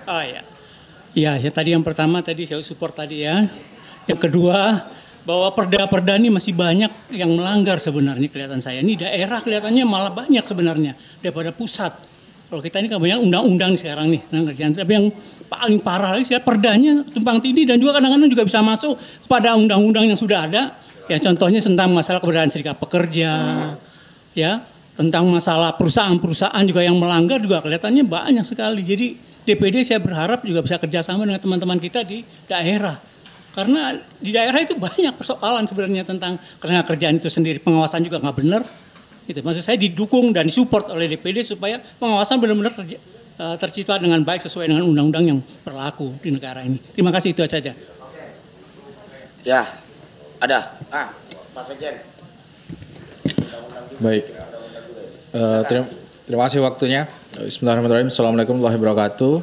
Oh ya. Ya, tadi yang pertama tadi saya support tadi ya. Yang kedua, bahwa perda-perda ini masih banyak yang melanggar sebenarnya kelihatan saya. Ini daerah kelihatannya malah banyak sebenarnya daripada pusat. Kalau kita ini kan banyak undang-undang sekarang nih tentang kerjaan. Tapi yang paling parah lagi saya perdanya tumpang tindih dan juga kadang-kadang juga bisa masuk kepada undang-undang yang sudah ada. Ya contohnya tentang masalah keberadaan serikat pekerja, ya tentang masalah perusahaan-perusahaan juga yang melanggar juga kelihatannya banyak sekali. Jadi DPD saya berharap juga bisa kerjasama dengan teman-teman kita di daerah. Karena di daerah itu banyak persoalan sebenarnya tentang kerja kerjaan itu sendiri. Pengawasan juga nggak benar. Gitu. Maksud saya didukung dan disupport oleh DPD supaya pengawasan benar-benar tercipta dengan baik sesuai dengan undang-undang yang berlaku di negara ini. Terima kasih, itu saja. Ya, ada. Pak Sekjen. Baik. Terima kasih waktunya. Bismillahirrahmanirrahim. Assalamualaikum warahmatullahi wabarakatuh.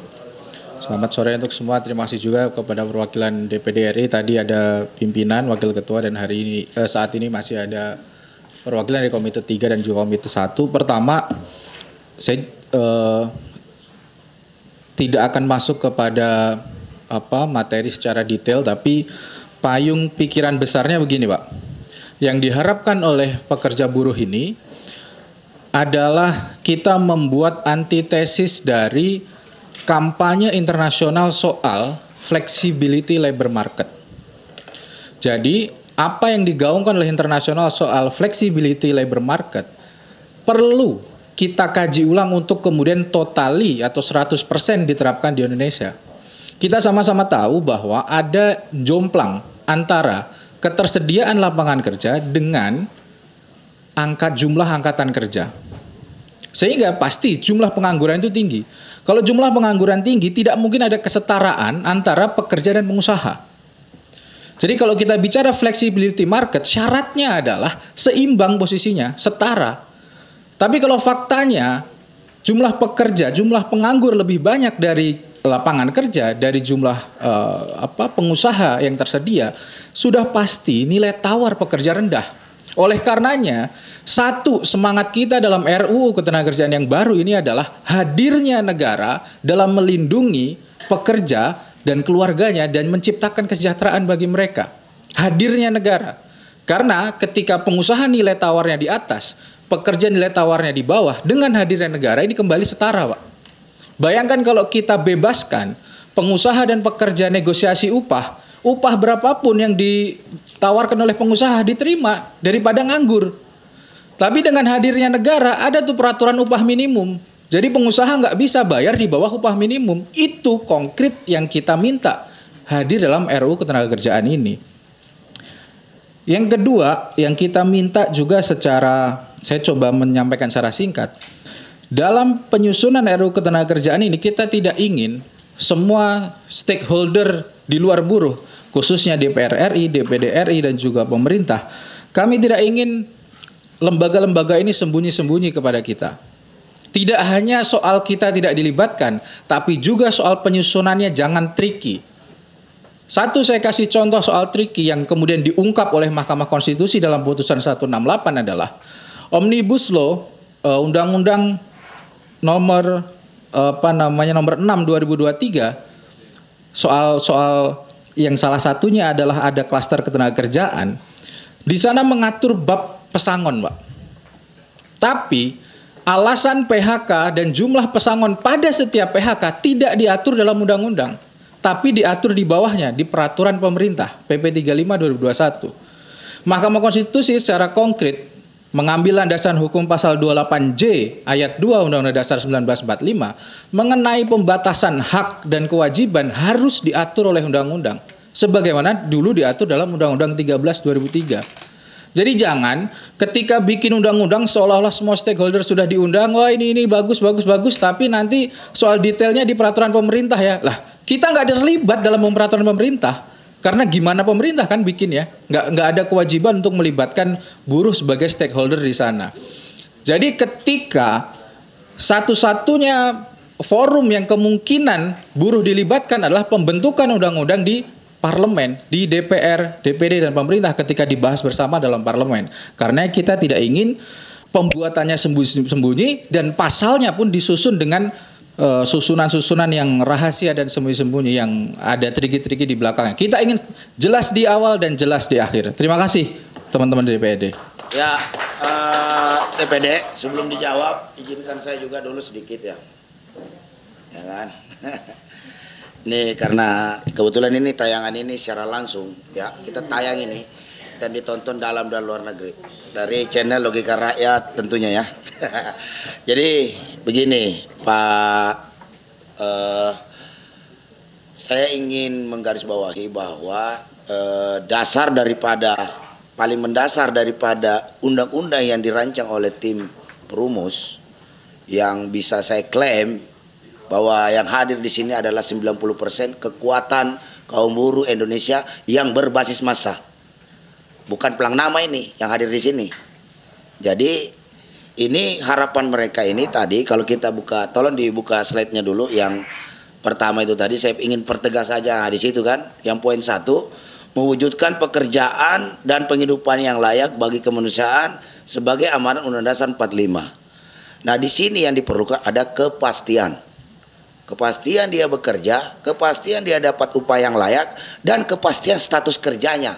Selamat sore untuk semua. Terima kasih juga kepada perwakilan DPD RI. Tadi ada pimpinan, wakil ketua, dan hari ini saat ini masih ada perwakilan dari Komite 3 dan juga Komite 1. Pertama, saya tidak akan masuk kepada materi secara detail, tapi payung pikiran besarnya begini, Pak. Yang diharapkan oleh pekerja buruh ini adalah kita membuat antitesis dari kampanye internasional soal flexibility labor market. Jadi, apa yang digaungkan oleh internasional soal flexibility labor market perlu kita kaji ulang untuk kemudian totali atau 100% diterapkan di Indonesia. Kita sama-sama tahu bahwa ada jomplang antara ketersediaan lapangan kerja dengan jumlah angkatan kerja. Sehingga pasti jumlah pengangguran itu tinggi. Kalau jumlah pengangguran tinggi, tidak mungkin ada kesetaraan antara pekerja dan pengusaha. Jadi kalau kita bicara flexibility market, syaratnya adalah seimbang posisinya, setara. Tapi kalau faktanya jumlah pekerja, jumlah penganggur lebih banyak dari lapangan kerja, dari jumlah pengusaha yang tersedia, sudah pasti nilai tawar pekerja rendah. Oleh karenanya, satu semangat kita dalam RUU Ketenagakerjaan yang baru ini adalah hadirnya negara dalam melindungi pekerja dan keluarganya dan menciptakan kesejahteraan bagi mereka. Hadirnya negara. Karena ketika pengusaha nilai tawarnya di atas, pekerja nilai tawarnya di bawah, dengan hadirnya negara ini kembali setara, Pak. Bayangkan kalau kita bebaskan pengusaha dan pekerja negosiasi upah berapapun yang ditawarkan oleh pengusaha diterima daripada nganggur. Tapi dengan hadirnya negara ada tuh peraturan upah minimum. Jadi pengusaha nggak bisa bayar di bawah upah minimum. Itu konkret yang kita minta hadir dalam RUU Ketenagakerjaan ini. Yang kedua, yang kita minta juga saya coba menyampaikan secara singkat. Dalam penyusunan RUU Ketenagakerjaan ini kita tidak ingin semua stakeholder di luar buruh, khususnya DPR RI, DPD RI dan juga pemerintah, kami tidak ingin lembaga-lembaga ini sembunyi-sembunyi kepada kita. Tidak hanya soal kita tidak dilibatkan, tapi juga soal penyusunannya jangan tricky. Satu, saya kasih contoh soal tricky yang kemudian diungkap oleh Mahkamah Konstitusi dalam putusan 168 adalah Omnibus Law, Undang-Undang nomor 6 2023 soal yang salah satunya adalah ada klaster ketenagakerjaan. Di sana mengatur bab pesangon, Pak. Tapi alasan PHK dan jumlah pesangon pada setiap PHK tidak diatur dalam undang-undang, tapi diatur di bawahnya di peraturan pemerintah PP 35 2021. Mahkamah Konstitusi secara konkret mengambil landasan hukum pasal 28J ayat 2 Undang-Undang Dasar 1945 mengenai pembatasan hak dan kewajiban harus diatur oleh undang-undang sebagaimana dulu diatur dalam Undang-Undang 13 2003. Jadi jangan ketika bikin undang-undang seolah-olah semua stakeholder sudah diundang, wah ini bagus, tapi nanti soal detailnya di peraturan pemerintah ya. Lah, kita nggak terlibat dalam peraturan pemerintah. Karena gimana pemerintah kan bikin ya, nggak ada kewajiban untuk melibatkan buruh sebagai stakeholder di sana. Jadi ketika satu-satunya forum yang kemungkinan buruh dilibatkan adalah pembentukan undang-undang di parlemen, di DPR, DPD dan pemerintah ketika dibahas bersama dalam parlemen. Karena kita tidak ingin pembuatannya sembunyi-sembunyi dan pasalnya pun disusun dengan susunan-susunan yang rahasia dan sembunyi-sembunyi yang ada triki-triki di belakangnya. Kita ingin jelas di awal dan jelas di akhir. Terima kasih teman-teman DPD. Ya, DPD sebelum dijawab izinkan saya juga dulu sedikit ya. Ya kan? Nih karena kebetulan ini tayangan ini secara langsung ya, kita tayang ini dan ditonton dalam dan luar negeri dari channel Logika Rakyat tentunya ya. Jadi begini Pak, saya ingin menggarisbawahi bahwa paling mendasar daripada undang-undang yang dirancang oleh tim perumus yang bisa saya klaim bahwa yang hadir di sini adalah 90% kekuatan kaum buruh Indonesia yang berbasis massa. Bukan pelang nama ini yang hadir di sini. Jadi ini harapan mereka ini tadi kalau kita buka, tolong dibuka slide-nya dulu yang pertama itu tadi saya ingin pertegas saja di situ kan. Yang poin 1, mewujudkan pekerjaan dan penghidupan yang layak bagi kemanusiaan sebagai amanat Undang-Undang Dasar 45. Nah, di sini yang diperlukan ada kepastian. Kepastian dia bekerja, kepastian dia dapat upah yang layak, dan kepastian status kerjanya.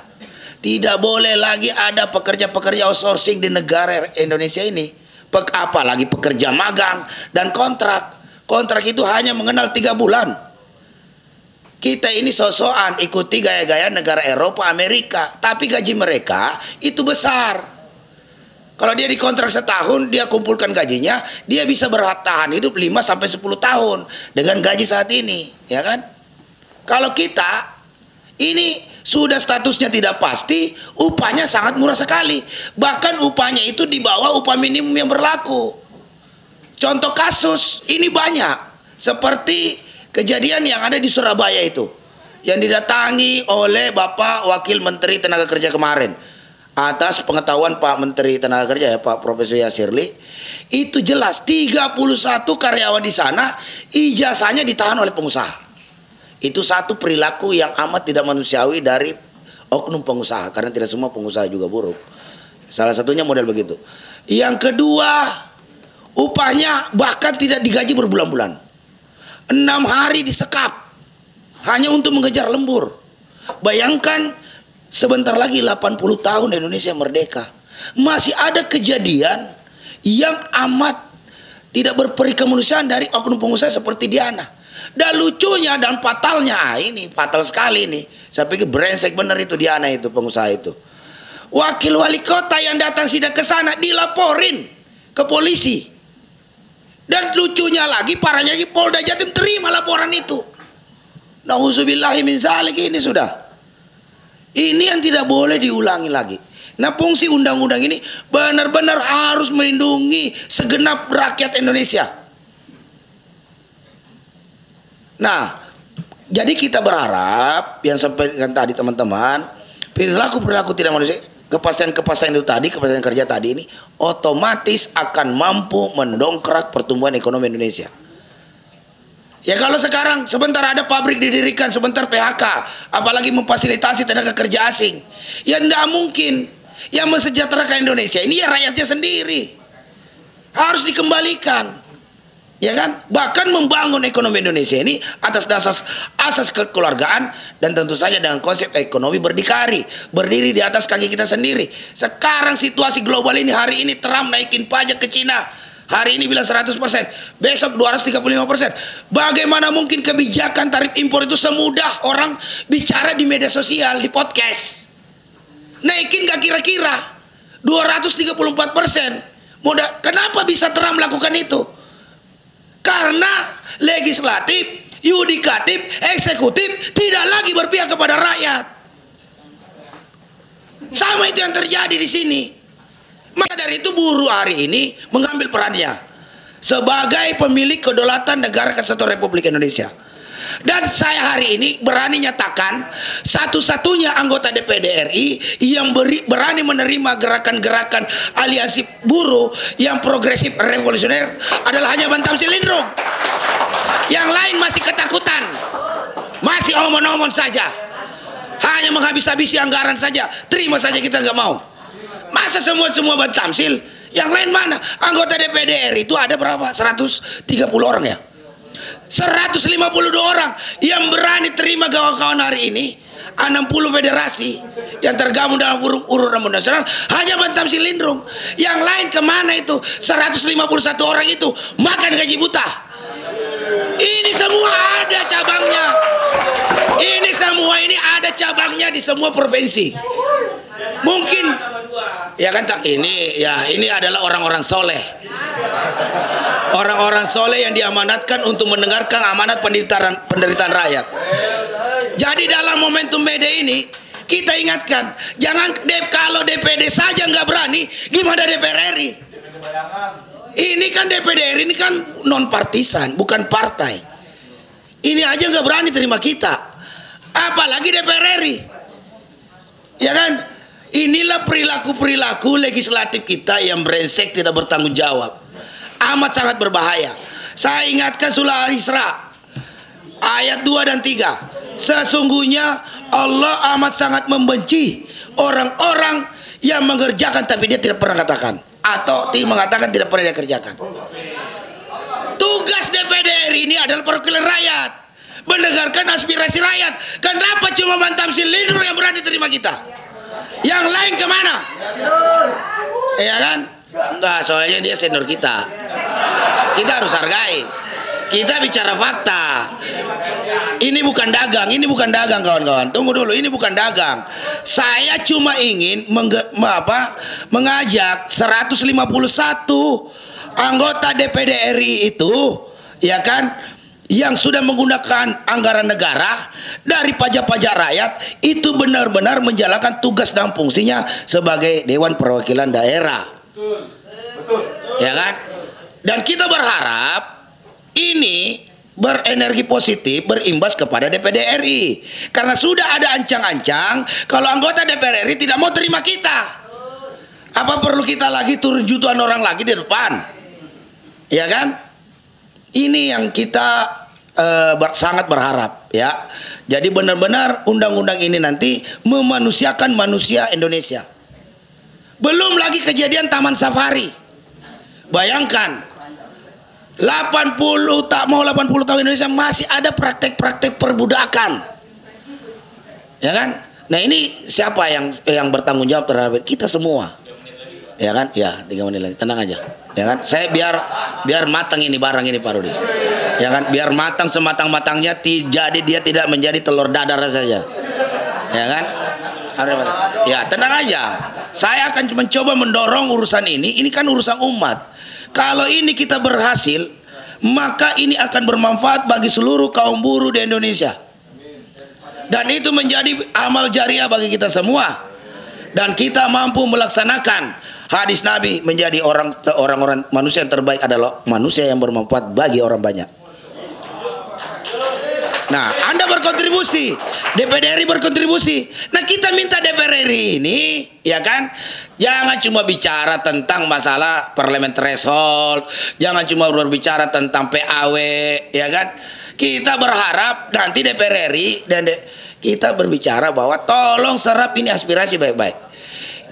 Tidak boleh lagi ada pekerja-pekerja outsourcing di negara Indonesia ini. Apalagi pekerja magang dan kontrak. Kontrak itu hanya mengenal 3 bulan. Kita ini sok-sokan ikuti gaya-gaya negara Eropa, Amerika. Tapi gaji mereka itu besar. Kalau dia dikontrak setahun, dia kumpulkan gajinya, dia bisa bertahan hidup 5-10 tahun dengan gaji saat ini, ya kan? Kalau kita ini sudah statusnya tidak pasti, upahnya sangat murah sekali. Bahkan upahnya itu di bawah upah minimum yang berlaku. Contoh kasus ini banyak, seperti kejadian yang ada di Surabaya itu, yang didatangi oleh Bapak Wakil Menteri Tenaga Kerja kemarin. Atas pengetahuan Pak Menteri Tenaga Kerja ya Pak Profesor Yasirli, itu jelas 31 karyawan di sana ijazahnya ditahan oleh pengusaha. Itu satu perilaku yang amat tidak manusiawi dari oknum pengusaha, karena tidak semua pengusaha juga buruk. Salah satunya model begitu. Yang kedua, upahnya bahkan tidak digaji berbulan-bulan. 6 hari disekap hanya untuk mengejar lembur. Bayangkan Sebentar lagi 80 tahun Indonesia merdeka. Masih ada kejadian yang amat tidak berperi kemanusiaan dari oknum pengusaha seperti Diana. Dan lucunya dan fatalnya, ini fatal sekali nih. Saya pikir brengsek bener itu Diana itu, pengusaha itu. Wakil wali kota yang datang sidak ke sana dilaporin ke polisi. Dan lucunya lagi, parahnya lagi, Polda Jatim terima laporan itu. Nauzubillahi min zalik, ini sudah. Ini yang tidak boleh diulangi lagi. Nah, fungsi undang-undang ini benar-benar harus melindungi segenap rakyat Indonesia. Nah, jadi kita berharap yang sampaikan tadi teman-teman, perilaku tidak manusia, kepastian itu tadi, kepastian kerja tadi ini otomatis akan mampu mendongkrak pertumbuhan ekonomi Indonesia. Ya kalau sekarang sebentar ada pabrik didirikan, sebentar PHK, apalagi memfasilitasi tenaga kerja asing, ya tidak mungkin. Yang mensejahterakan Indonesia ini ya rakyatnya sendiri, harus dikembalikan, ya kan? Bahkan membangun ekonomi Indonesia ini atas dasar asas kekeluargaan dan tentu saja dengan konsep ekonomi berdikari, berdiri di atas kaki kita sendiri. Sekarang situasi global ini, hari ini Trump naikin pajak ke Cina. Hari ini bilang 100%, besok 235%. Bagaimana mungkin kebijakan tarif impor itu semudah orang bicara di media sosial, di podcast? Naikin gak kira-kira 234%. Kenapa bisa Trump melakukan itu? Karena legislatif, yudikatif, eksekutif tidak lagi berpihak kepada rakyat. Sama itu yang terjadi di sini. Maka dari itu buruh hari ini mengambil perannya sebagai pemilik kedaulatan negara Kesatuan Republik Indonesia. Dan saya hari ini berani nyatakan satu-satunya anggota DPD RI yang berani menerima gerakan-gerakan aliansi buruh yang progresif revolusioner adalah hanya Bantam Silindrung. Yang lain masih ketakutan, masih omon-omon saja, hanya menghabis-habisi anggaran saja. Terima saja, kita nggak mau. Masa semua Bantam Sil? Yang lain mana? Anggota DPD RI itu ada berapa? 130 orang ya? 152 orang yang berani terima kawan-kawan hari ini. 60 federasi yang tergabung dalam urut rambut nasional hanya Bantam Silindrung. Yang lain kemana itu? 151 orang itu makan gaji buta. Ini semua ada cabangnya. Ini semua ini ada cabangnya di semua provinsi. Mungkin ya kan, ini adalah orang-orang soleh. Orang-orang soleh yang diamanatkan untuk mendengarkan amanat penderitaan rakyat. Jadi dalam momentum Mede ini kita ingatkan, jangan kalau DPD saja nggak berani, gimana DPR RI? Ini kan DPD RI ini kan non partisan, bukan partai. Ini aja nggak berani terima kita, apalagi DPR RI, ya kan? Inilah perilaku legislatif kita yang brengsek, tidak bertanggung jawab. Amat sangat berbahaya. Saya ingatkan surah Al-Isra ayat 2 dan 3. Sesungguhnya Allah amat sangat membenci orang-orang yang mengerjakan tapi dia tidak pernah katakan, atau mengatakan tidak pernah dia kerjakan. Tugas DPD RI ini adalah perwakilan rakyat, mendengarkan aspirasi rakyat. Kenapa cuma Bantam Silindrung yang berani terima kita? Yang lain kemana? Ya kan? Enggak, soalnya dia senior kita. Kita harus hargai. Kita bicara fakta. Ini bukan dagang, kawan-kawan. Tunggu dulu, ini bukan dagang. Saya cuma ingin mengajak 151 anggota DPD RI itu, ya kan, yang sudah menggunakan anggaran negara dari pajak-pajak rakyat itu benar-benar menjalankan tugas dan fungsinya sebagai Dewan Perwakilan Daerah. Betul. Ya kan? Dan kita berharap ini berenergi positif, berimbas kepada DPD RI. Karena sudah ada ancang-ancang kalau anggota DPR RI tidak mau terima kita. Apa perlu kita lagi turun jutaan orang lagi di depan? Ya kan? Ini yang kita sangat berharap, ya. Jadi benar-benar undang-undang ini nanti memanusiakan manusia Indonesia. Belum lagi kejadian Taman Safari. Bayangkan 80 tahun Indonesia masih ada praktek-praktek perbudakan. Ya kan? Nah ini siapa yang bertanggung jawab terhadap kita semua? Ya kan? Ya 3 menit lagi, tenang aja. Ya kan? Saya biar matang ini barang ini Pak Rudi. Ya kan? Biar matang sematang-matangnya, jadi dia tidak menjadi telur dadar saja. Ya kan? Ya tenang aja. Saya akan mencoba mendorong urusan ini. Ini kan urusan umat. Kalau ini kita berhasil, maka ini akan bermanfaat bagi seluruh kaum buruh di Indonesia. Dan itu menjadi amal jariah bagi kita semua. Dan kita mampu melaksanakan hadis Nabi, menjadi orang-orang manusia yang terbaik adalah manusia yang bermanfaat bagi orang banyak. Nah, Anda berkontribusi, DPD RI berkontribusi. Nah, kita minta DPR RI ini, ya kan, jangan cuma bicara tentang masalah parlemen threshold, jangan cuma berbicara tentang PAW, ya kan. Kita berharap nanti DPR RI dan kita berbicara bahwa tolong serap ini aspirasi baik-baik.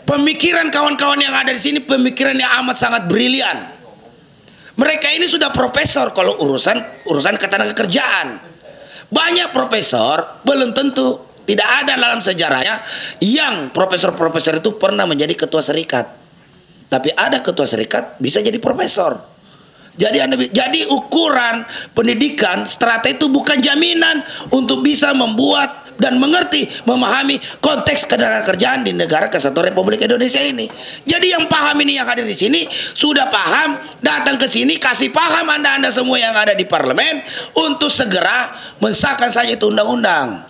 Pemikiran kawan-kawan yang ada di sini pemikiran yang amat sangat brilian. Mereka ini sudah profesor kalau urusan ketenagakerjaan. Banyak profesor, belum tentu, tidak ada dalam sejarahnya yang profesor-profesor itu pernah menjadi ketua serikat. Tapi ada ketua serikat bisa jadi profesor. Jadi ukuran pendidikan strata itu bukan jaminan untuk bisa membuat dan mengerti, memahami konteks ketenagakerjaan di negara Kesatuan Republik Indonesia ini. Jadi yang paham ini, yang hadir di sini sudah paham, datang ke sini kasih paham Anda semua yang ada di parlemen untuk segera mensahkan saja itu undang-undang.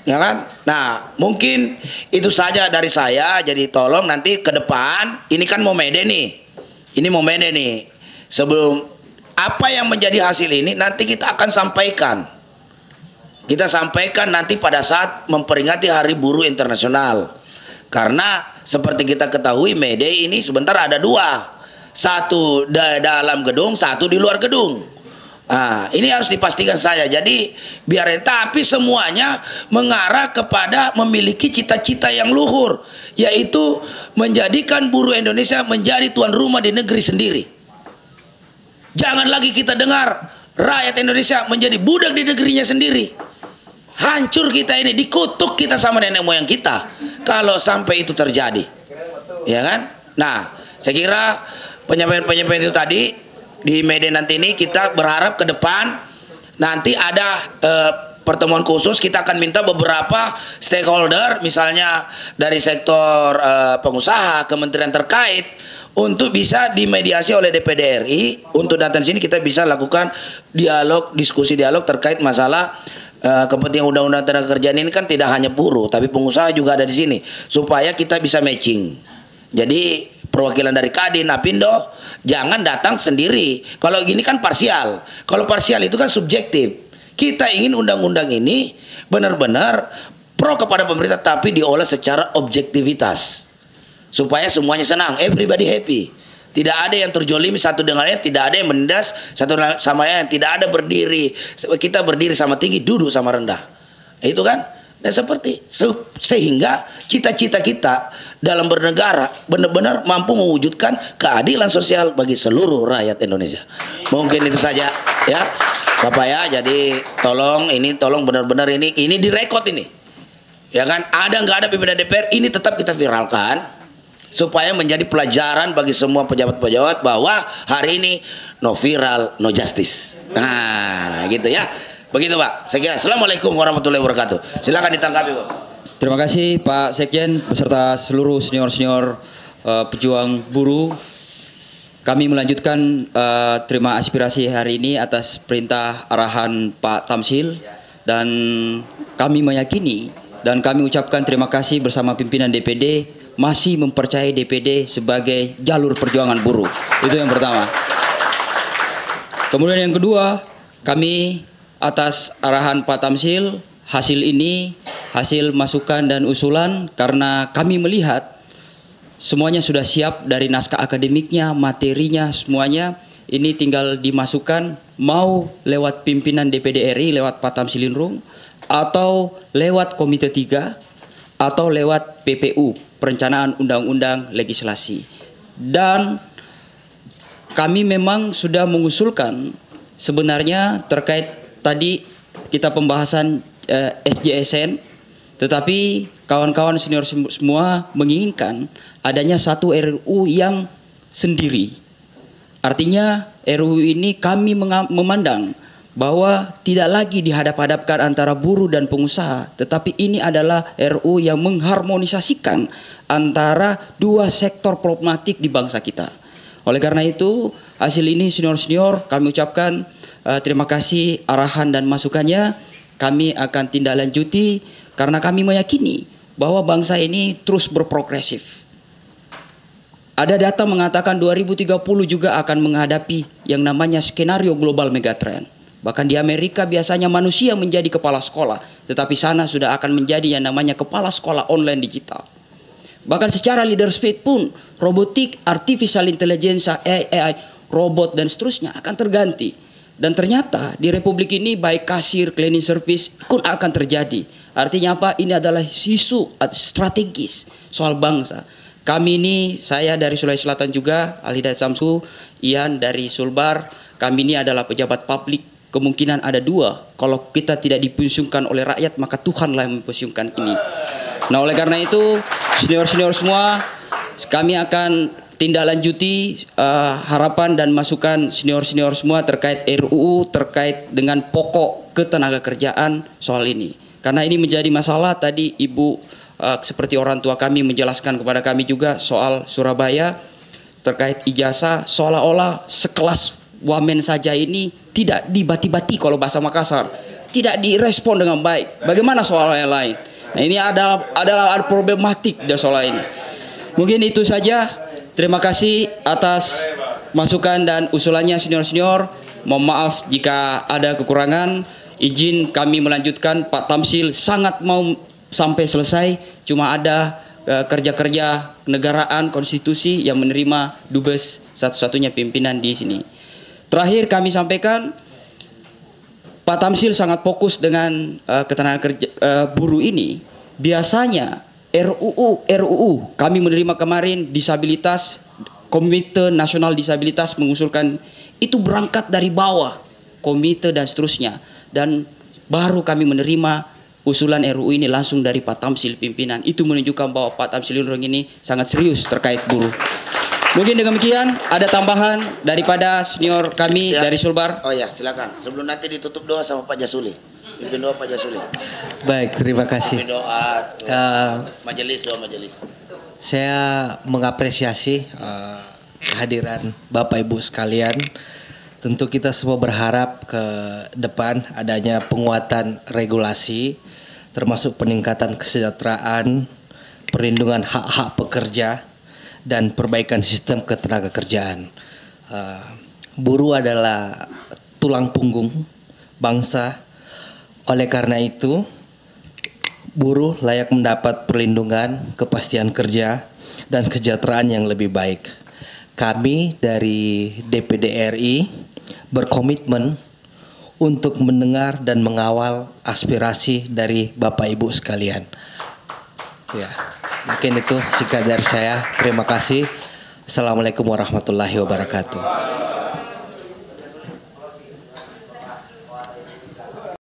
Ya kan? Nah, mungkin itu saja dari saya. Jadi tolong nanti ke depan, ini kan mau mede nih. Ini mau mede nih. Sebelum apa yang menjadi hasil ini nanti kita akan sampaikan. Kita sampaikan nanti pada saat memperingati Hari Buruh Internasional. Karena seperti kita ketahui May Day ini sebentar ada 2. Satu dalam gedung, satu di luar gedung. Nah, ini harus dipastikan saja. Jadi tapi semuanya mengarah kepada memiliki cita-cita yang luhur, yaitu menjadikan buruh Indonesia menjadi tuan rumah di negeri sendiri. Jangan lagi kita dengar rakyat Indonesia menjadi budak di negerinya sendiri. Hancur kita ini, dikutuk kita sama nenek moyang kita kalau sampai itu terjadi, ya kan? Nah, saya kira penyampaian itu tadi di media nanti ini kita berharap ke depan nanti ada pertemuan khusus. Kita akan minta beberapa stakeholder, misalnya dari sektor pengusaha, kementerian terkait, untuk bisa dimediasi oleh DPD RI untuk datang sini kita bisa lakukan diskusi dialog terkait masalah kepentingan undang-undang tenaga kerjaan ini. Kan tidak hanya buruh tapi pengusaha juga ada di sini supaya kita bisa matching. Jadi perwakilan dari Kadin, Apindo jangan datang sendiri. Kalau gini kan parsial. Kalau parsial itu kan subjektif. Kita ingin undang-undang ini benar-benar pro kepada pemerintah tapi diolah secara objektivitas. Supaya semuanya senang, everybody happy. Tidak ada yang terjolimi satu dengan lain, tidak ada yang menindas satu sama lain, tidak ada berdiri. Kita berdiri sama tinggi, duduk sama rendah. Itu kan? Dan sehingga cita-cita kita dalam bernegara benar-benar mampu mewujudkan keadilan sosial bagi seluruh rakyat Indonesia. Mungkin itu saja ya, Bapak ya. Jadi tolong benar-benar ini direkod ini. Ya kan? Ada nggak ada pimpinan DPR ini tetap kita viralkan. Supaya menjadi pelajaran bagi semua pejabat-pejabat bahwa hari ini no viral, no justice. Nah, gitu ya. Begitu Pak. Saya kira. Assalamualaikum warahmatullahi wabarakatuh. Silakan ditanggapi Pak. Terima kasih Pak Sekjen beserta seluruh senior-senior pejuang buruh. Kami melanjutkan terima aspirasi hari ini atas perintah arahan Pak Tamsil, dan kami meyakini dan kami ucapkan terima kasih bersama pimpinan DPD masih mempercayai DPD sebagai jalur perjuangan buruh. Itu yang pertama. Kemudian yang kedua, kami atas arahan Pak Tamsil, hasil ini hasil masukan dan usulan karena kami melihat semuanya sudah siap dari naskah akademiknya, materinya, semuanya ini tinggal dimasukkan, mau lewat pimpinan DPD RI, lewat Pak Tamsilindrung, atau lewat Komite 3, atau lewat PPU, Perencanaan Undang-Undang Legislasi. Dan kami memang sudah mengusulkan sebenarnya terkait tadi kita pembahasan SJSN, Tetapi kawan-kawan senior semua menginginkan adanya satu RUU yang sendiri. Artinya RUU ini kami memandang bahwa tidak lagi dihadap-hadapkan antara buruh dan pengusaha, tetapi ini adalah RUU yang mengharmonisasikan antara dua sektor problematik di bangsa kita. Oleh karena itu, hasil ini senior-senior kami ucapkan terima kasih arahan dan masukannya. Kami akan tindak lanjuti karena kami meyakini bahwa bangsa ini terus berprogresif. Ada data mengatakan 2030 juga akan menghadapi yang namanya skenario global megatrend. Bahkan di Amerika biasanya manusia menjadi kepala sekolah, tetapi sana sudah akan menjadi yang namanya kepala sekolah online digital. Bahkan secara leadership pun robotik, artificial intelligence, AI, robot dan seterusnya akan terganti. Dan ternyata di Republik ini baik kasir, cleaning service pun akan terjadi. Artinya apa? Ini adalah isu strategis soal bangsa. Kami ini, saya dari Sulawesi Selatan juga, Ali Hidayat Samsu, Ian dari Sulbar. Kami ini adalah pejabat publik. Kemungkinan ada dua. Kalau kita tidak dipensiunkan oleh rakyat, maka Tuhanlah yang mempensiunkan ini. Nah, oleh karena itu, senior-senior semua, kami akan tindak lanjuti harapan dan masukan senior-senior semua terkait RUU, terkait dengan pokok ketenagakerjaan soal ini. Karena ini menjadi masalah, tadi Ibu seperti orang tua kami menjelaskan kepada kami juga soal Surabaya, terkait ijazah, seolah-olah sekelas wamen saja ini tidak dibati-bati kalau bahasa Makassar. Tidak direspon dengan baik. Bagaimana soal yang lain? Nah, ini adalah problematik dari soal ini. Mungkin itu saja. Terima kasih atas masukan dan usulannya senior-senior. Mohon maaf jika ada kekurangan. Izin kami melanjutkan. Pak Tamsil sangat mau sampai selesai. Cuma ada kerja-kerja kenegaraan konstitusi yang menerima dubes satu-satunya pimpinan di sini. Terakhir kami sampaikan, Pak Tamsil sangat fokus dengan ketenagakerjaan buruh ini. Biasanya RUU kami menerima kemarin disabilitas, Komite Nasional Disabilitas mengusulkan itu berangkat dari bawah, komite dan seterusnya, dan baru kami menerima usulan RUU ini langsung dari Pak Tamsil pimpinan. Itu menunjukkan bahwa Pak Tamsil ini sangat serius terkait buruh. Mungkin demikian, ada tambahan daripada senior kami ya, dari Sulbar. Oh ya, silakan. Sebelum nanti ditutup doa sama Pak Jasuli. Pimpin doa Pak Jasuli. Baik, terima kasih. Pimpin doa majelis, doa majelis. Saya mengapresiasi kehadiran Bapak Ibu sekalian. Tentu kita semua berharap ke depan adanya penguatan regulasi, termasuk peningkatan kesejahteraan, perlindungan hak-hak pekerja, dan perbaikan sistem ketenagakerjaan. Buruh adalah tulang punggung bangsa. Oleh karena itu, buruh layak mendapat perlindungan, kepastian kerja, dan kesejahteraan yang lebih baik. Kami dari DPD RI berkomitmen untuk mendengar dan mengawal aspirasi dari Bapak Ibu sekalian. Ya, mungkin itu singkat dari saya. Terima kasih. Assalamualaikum warahmatullahi wabarakatuh.